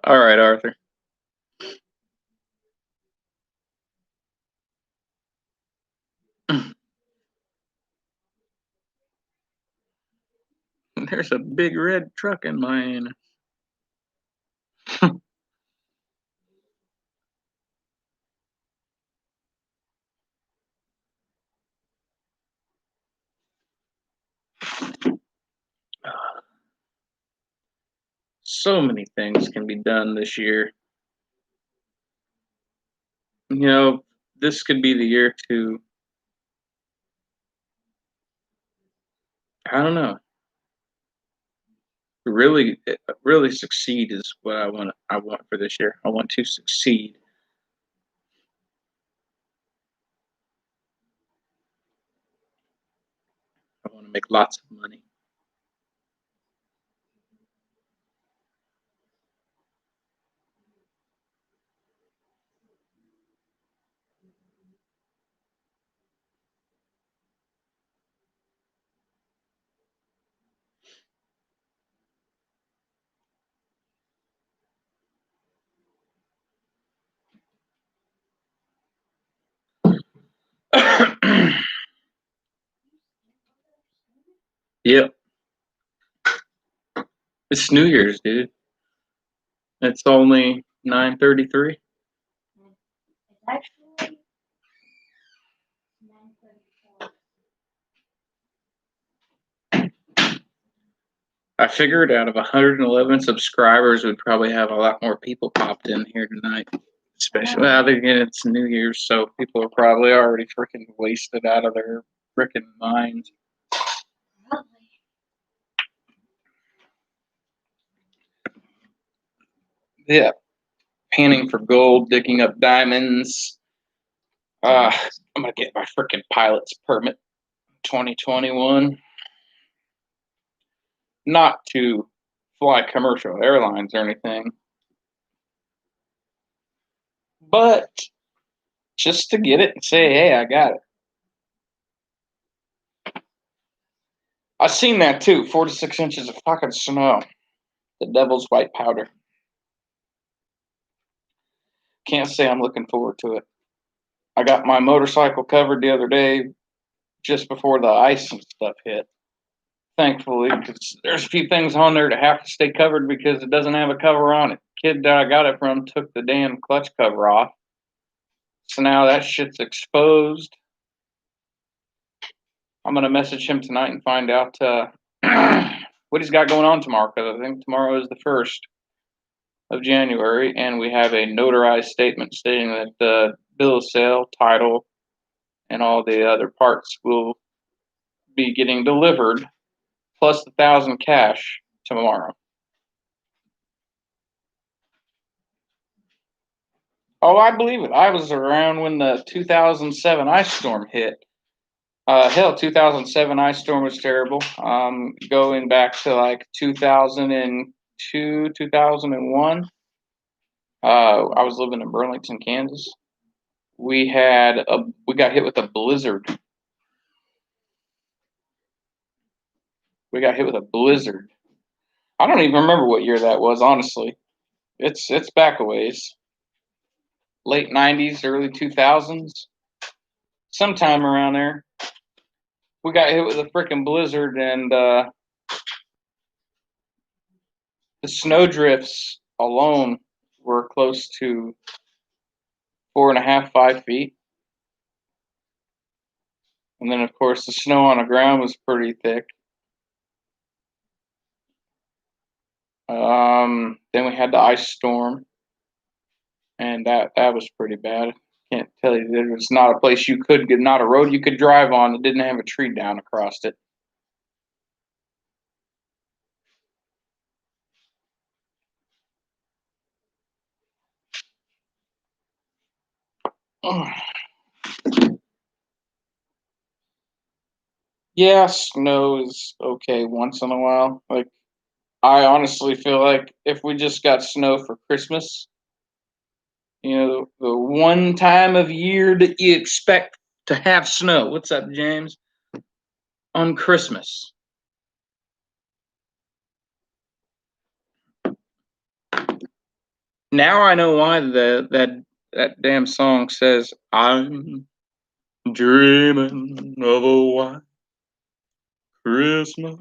All right, Arthur. There's a big red truck in my anus. So many things can be done this year. You know, this could be the year to, I don't know, really succeed is what I want for this year. I want to succeed. I want to make lots of money. Yep. It's New Year's, dude. It's only 9:33. Actually, 9:34. I figured out of 111 subscribers, we'd probably have a lot more people popped in here tonight. Especially, well, again, it's New Year's, so people are probably already freaking wasted out of their freaking minds. Probably. Yeah, panning for gold, digging up diamonds. I'm gonna get my freaking pilot's permit 2021. Not to fly commercial airlines or anything, but just to get it and say, hey, I got it. I've seen that too. 4 to 6 inches of fucking snow. The devil's white powder. Can't say I'm looking forward to it. I got my motorcycle covered the other day just before the ice and stuff hit. Thankfully, because there's a few things on there that have to stay covered because it doesn't have a cover on it. Kid that I got it from took the damn clutch cover off. So now that shit's exposed. I'm going to message him tonight and find out what he's got going on tomorrow, because I think tomorrow is the 1st of January, and we have a notarized statement stating that the bill of sale, title, and all the other parts will be getting delivered, plus the $1,000 cash tomorrow. Oh, I believe it. I was around when the 2007 ice storm hit. Hell, 2007 ice storm was terrible. Going back to like 2002, 2001. I was living in Burlington, Kansas. We got hit with a blizzard. We got hit with a blizzard. I don't even remember what year that was, honestly. It's back a ways. Late 90s, early 2000s, sometime around there. We got hit with a freaking blizzard, and the snow drifts alone were close to 4.5, 5 feet. And then, of course, the snow on the ground was pretty thick. Then we had the ice storm, and that was pretty bad. Can't tell you, there was not a place you could get, not a road you could drive on that didn't have a tree down across it. Yeah, snow is okay once in a while. Like, I honestly feel like if we just got snow for Christmas, the one time of year that you expect to have snow. What's up, James? On Christmas. Now I know why that damn song says I'm dreaming of a white Christmas.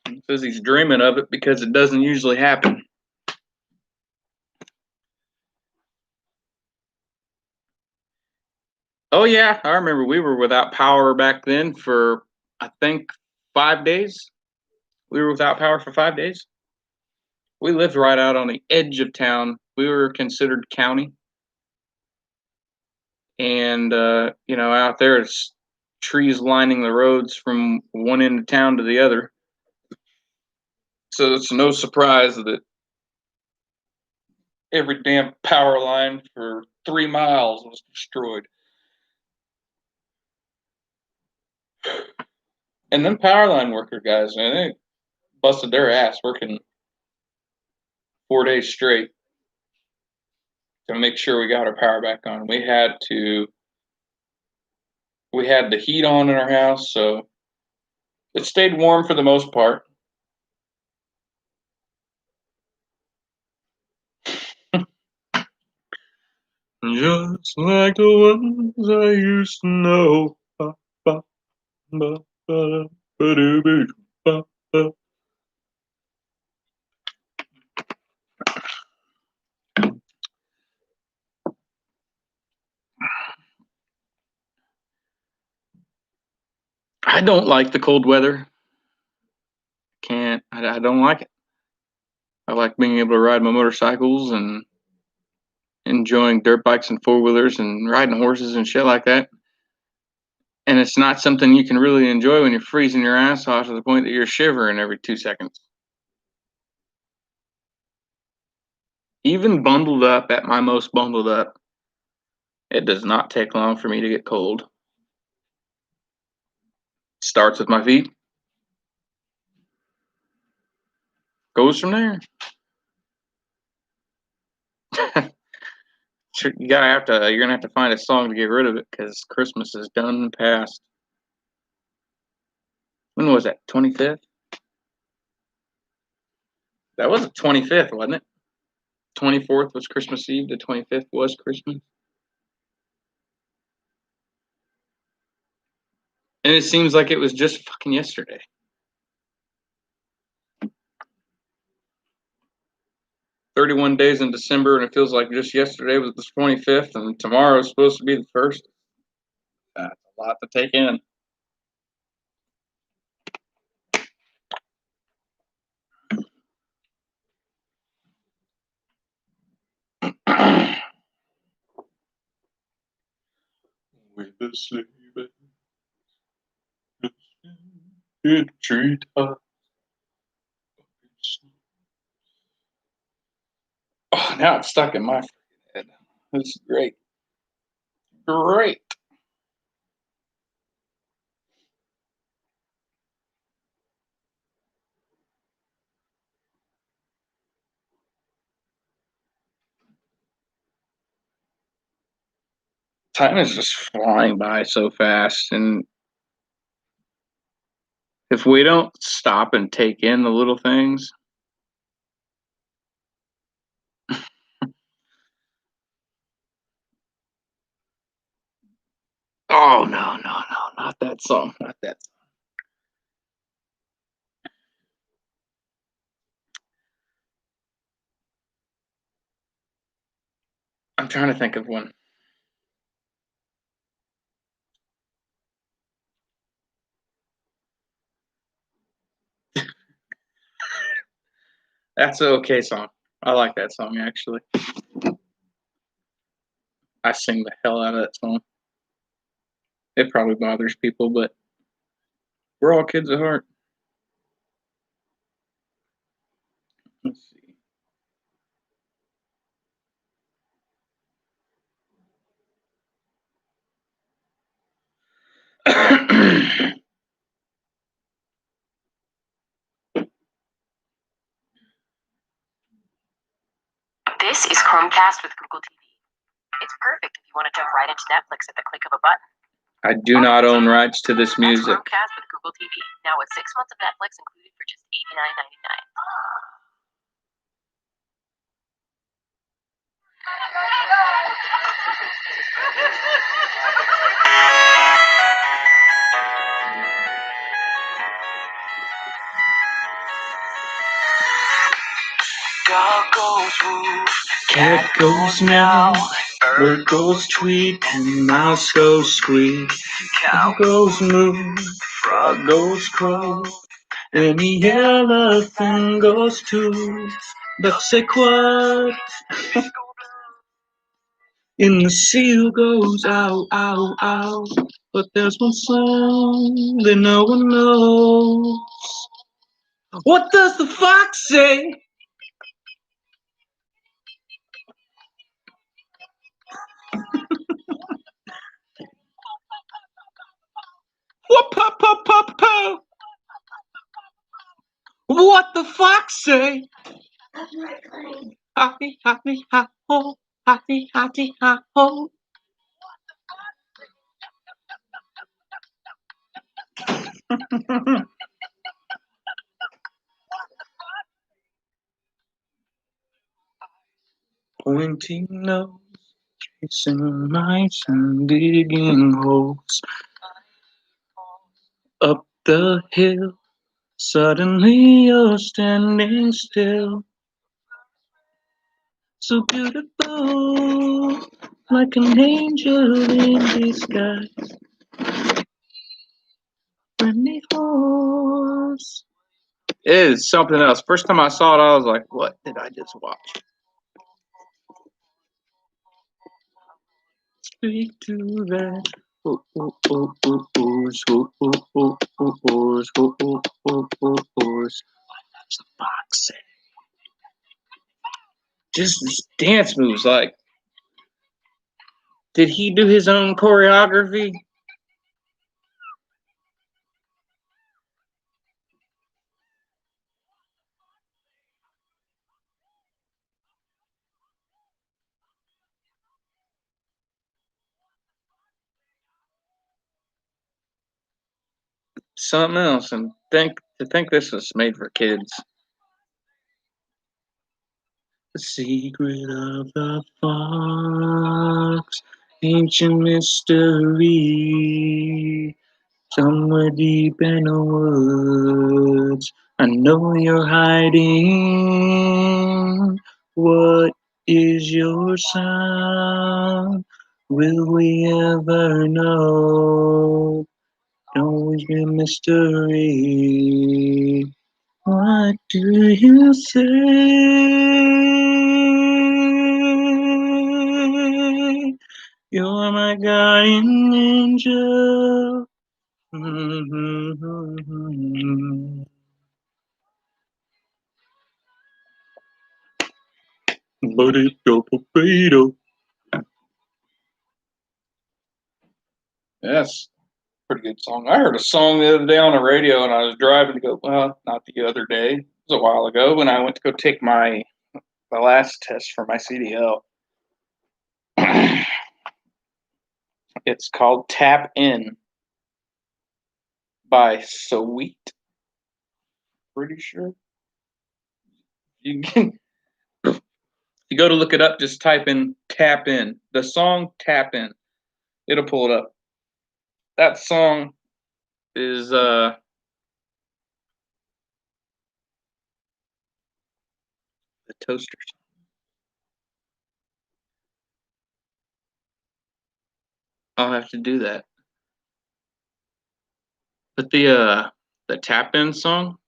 It says he's dreaming of it because it doesn't usually happen. Oh yeah, I remember we were without power back then for I think 5 days. We were without power for 5 days. We lived right out on the edge of town. We were considered county, and out there it's trees lining the roads from one end of town to the other. So it's no surprise that every damn power line for 3 miles was destroyed. And then power line worker guys, man, they busted their ass working 4 days straight to make sure we got our power back on. We had the heat on in our house, so it stayed warm for the most part. Just like the ones I used to know. I don't like the cold weather. I don't like it. I like being able to ride my motorcycles and enjoying dirt bikes and four wheelers and riding horses and shit like that. And it's not something you can really enjoy when you're freezing your ass off to the point that you're shivering every 2 seconds. Even bundled up at my most bundled up, it does not take long for me to get cold. Starts with my feet, goes from there. You're gonna have to find a song to get rid of it because Christmas is done and past. When was that? 25th? That was the 25th, wasn't it? 24th was Christmas Eve. The 25th was Christmas. And it seems like it was just fucking yesterday. "31 days in December, and it feels like just yesterday was the 25th, and tomorrow is supposed to be the 1st. That's a lot to take in. With the sleeping in treetop. Now it's stuck in my head. This is great. Great. Time is just flying by so fast, and if we don't stop and take in the little things, oh no, not that song, not that. I'm trying to think of one. That's an okay song. I like that song actually. I sing the hell out of that song. It probably bothers people, but we're all kids at heart. Let's see. This is Chromecast with Google TV. It's perfect if you want to jump right into Netflix at the click of a button. I do not own rights to this music. That's Chromecast with Google TV. Now with 6 months of Netflix included for just $89.99. Dog goes woof, Cat goes meow, bird goes tweet, and mouse goes squeak. Cow goes moo, frog goes crow, and the elephant goes too. Duck say quack, and the seal goes ow, ow, ow. But there's one song that no one knows. What does the fox say? What pop pop pop pop? What the fox say? Happy happy ha ho, happy happy ha ho. Pointing nose, chasing mice and digging holes. Up the hill, suddenly you're standing still. So beautiful, like an angel in disguise. Friendly horse. It is something else. First time I saw it, I was like, what did I just watch? Speak to that. Oh, oh, oh, oh, horse, oh, oh, oh, oh, horse, oh, oh, oh, oh, horse. It's a fox. Just these dance moves, like, did he do his own choreography? Something else, and to think this was made for kids. The secret of the fox, ancient mystery. Somewhere deep in the woods, I know you're hiding. What is your sound? Will we ever know? Always be a mystery. What do you say? You're my guardian angel. Buddy, go potato. Yes, pretty good song. I heard a song the other day on the radio, and I was driving to go. Well, not the other day. It was a while ago when I went to go take the last test for my CDL. It's called "Tap In" by Sweet. Pretty sure. You can, you go to look it up. Just type in "Tap In." The song "Tap In." It'll pull it up. That song is the Toasters. I'll have to do that. But the Tap In song,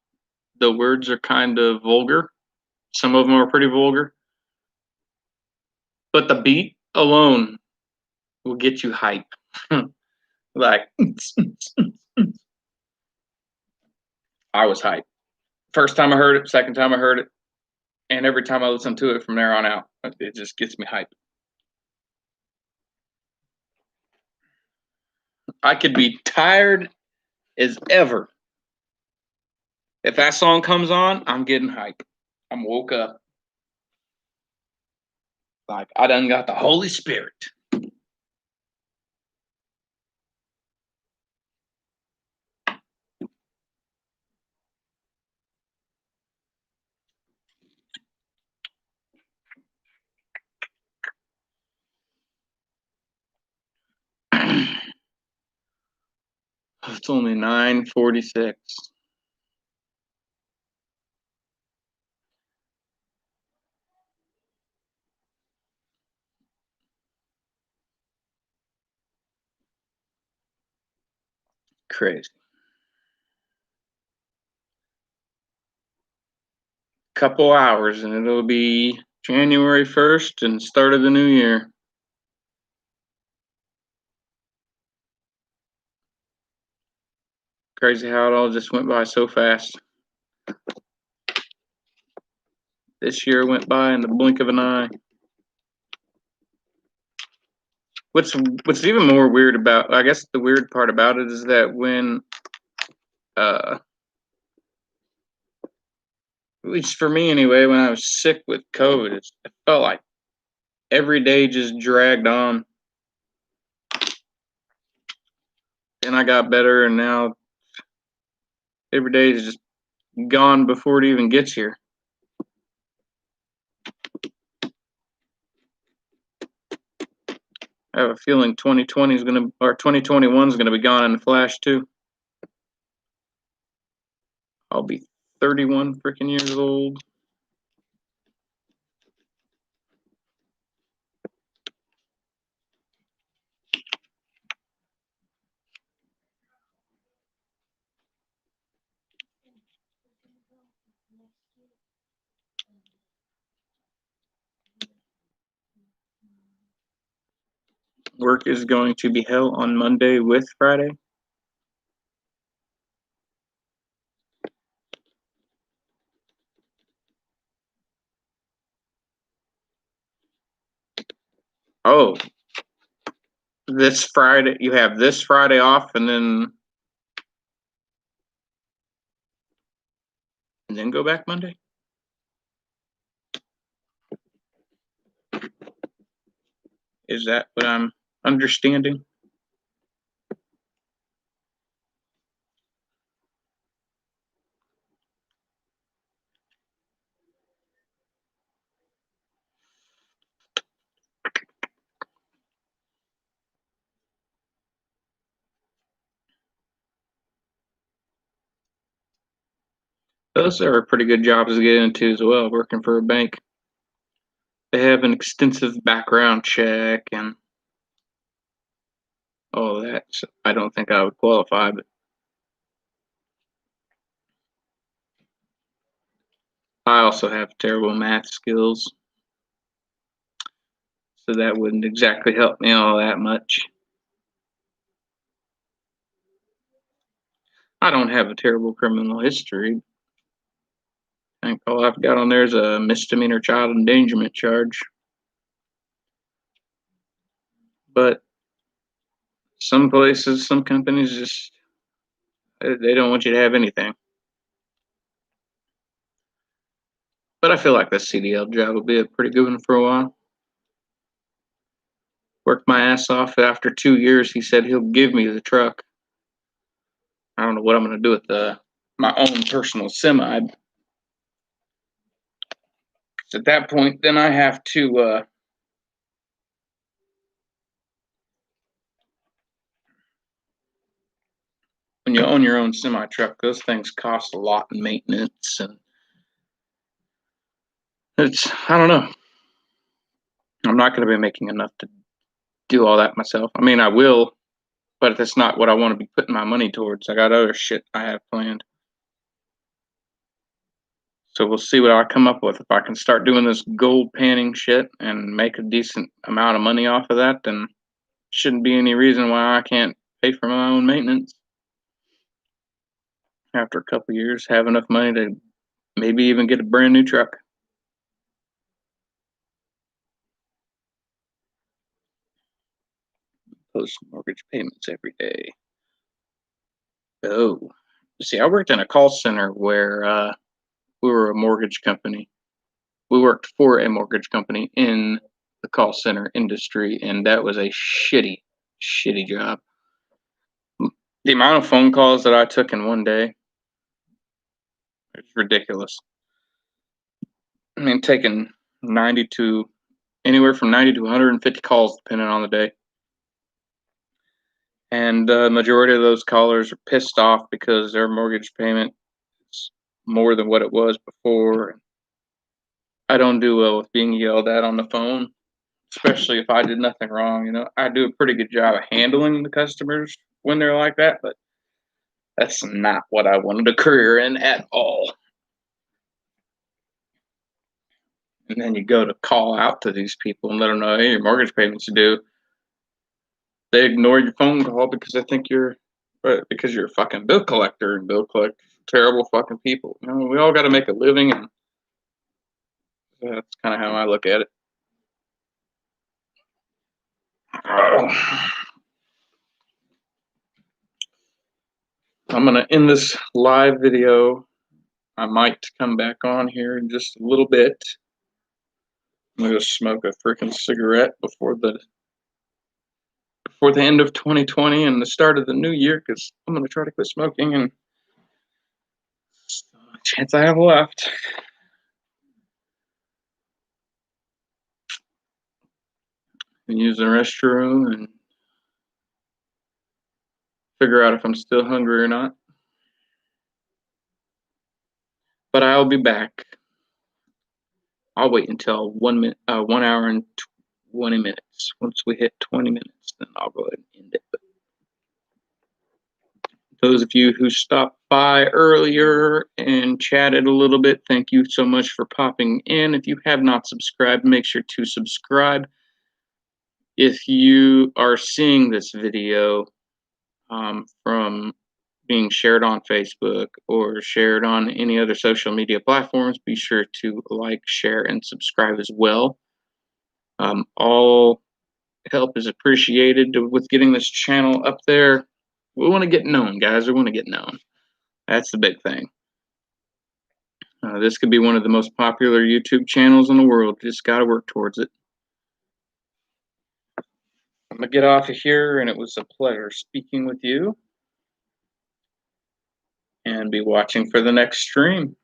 the words are kind of vulgar. Some of them are pretty vulgar. But the beat alone will get you hype. Like I was hyped. First time I heard it, second time I heard it, and every time I listen to it from there on out, it just gets me hyped. I could be tired as ever. If that song comes on, I'm getting hyped. I'm woke up. Like I done got the Holy Spirit. It's only 9:46. Crazy. Couple hours and it'll be January 1st and start of the new year. Crazy how it all just went by so fast. This year went by in the blink of an eye. What's even more weird about, I guess the weird part about it is that when at least for me anyway, when I was sick with COVID, it felt like every day just dragged on. And I got better, and now every day is just gone before it even gets here. I have a feeling 2021 is gonna be gone in a flash too. I'll be 31 freaking years old. Work is going to be hell on Monday with Friday. Oh, this Friday, you have this Friday off and then go back Monday? Is that what I'm understanding? Those are pretty good jobs to get into as well, working for a bank. They have an extensive background check and all that. So I don't think I would qualify, but I also have terrible math skills. So that wouldn't exactly help me all that much. I don't have a terrible criminal history. think all I've got on there is a misdemeanor child endangerment charge. But some places, some companies just, they don't want you to have anything. But I feel like this CDL job will be a pretty good one for a while. Worked my ass off. After 2 years, he said he'll give me the truck. I don't know what I'm going to do with my own personal semi. At that point, then I have to when you own your own semi truck, those things cost a lot in maintenance, and I don't know. I'm not going to be making enough to do all that myself. I mean, I will, but that's not what I want to be putting my money towards. I got other shit I have planned. So we'll see what I come up with. If I can start doing this gold panning shit and make a decent amount of money off of that, then shouldn't be any reason why I can't pay for my own maintenance. After a couple years, have enough money to maybe even get a brand new truck. Post mortgage payments every day. Oh, see, I worked in a call center where we were a mortgage company. We worked for a mortgage company in the call center industry, and that was a shitty job. The amount of phone calls that I took in one day, it's ridiculous. I mean, taking anywhere from 90 to 150 calls, depending on the day. And the majority of those callers are pissed off because their mortgage payment is more than what it was before. I don't do well with being yelled at on the phone, especially if I did nothing wrong. You know, I do a pretty good job of handling the customers when they're like that, but that's not what I wanted a career in at all. And then you go to call out to these people and let them know, hey, your mortgage payment's due. They ignore your phone call because they think because you're a fucking bill collector, and bill collectors are terrible fucking people. You know, we all got to make a living, and that's kind of how I look at it. I'm gonna end this live video. I might come back on here in just a little bit. I'm gonna smoke a freaking cigarette before the end of 2020 and the start of the new year, because I'm gonna try to quit smoking, and chance I have left. And use the restroom and figure out if I'm still hungry or not. But I'll be back. I'll wait until 1 hour and 20 minutes. Once we hit 20 minutes, then I'll go ahead and end it. But those of you who stopped by earlier and chatted a little bit, thank you so much for popping in. If you have not subscribed, make sure to subscribe. If you are seeing this video from being shared on Facebook or shared on any other social media platforms, be sure to like, share, and subscribe as well. All help is appreciated with getting this channel up there. We want to get known, guys. We want to get known. That's the big thing. This could be one of the most popular YouTube channels in the world. Just got to work towards it. I'm going to get off of here, and it was a pleasure speaking with you. And be watching for the next stream.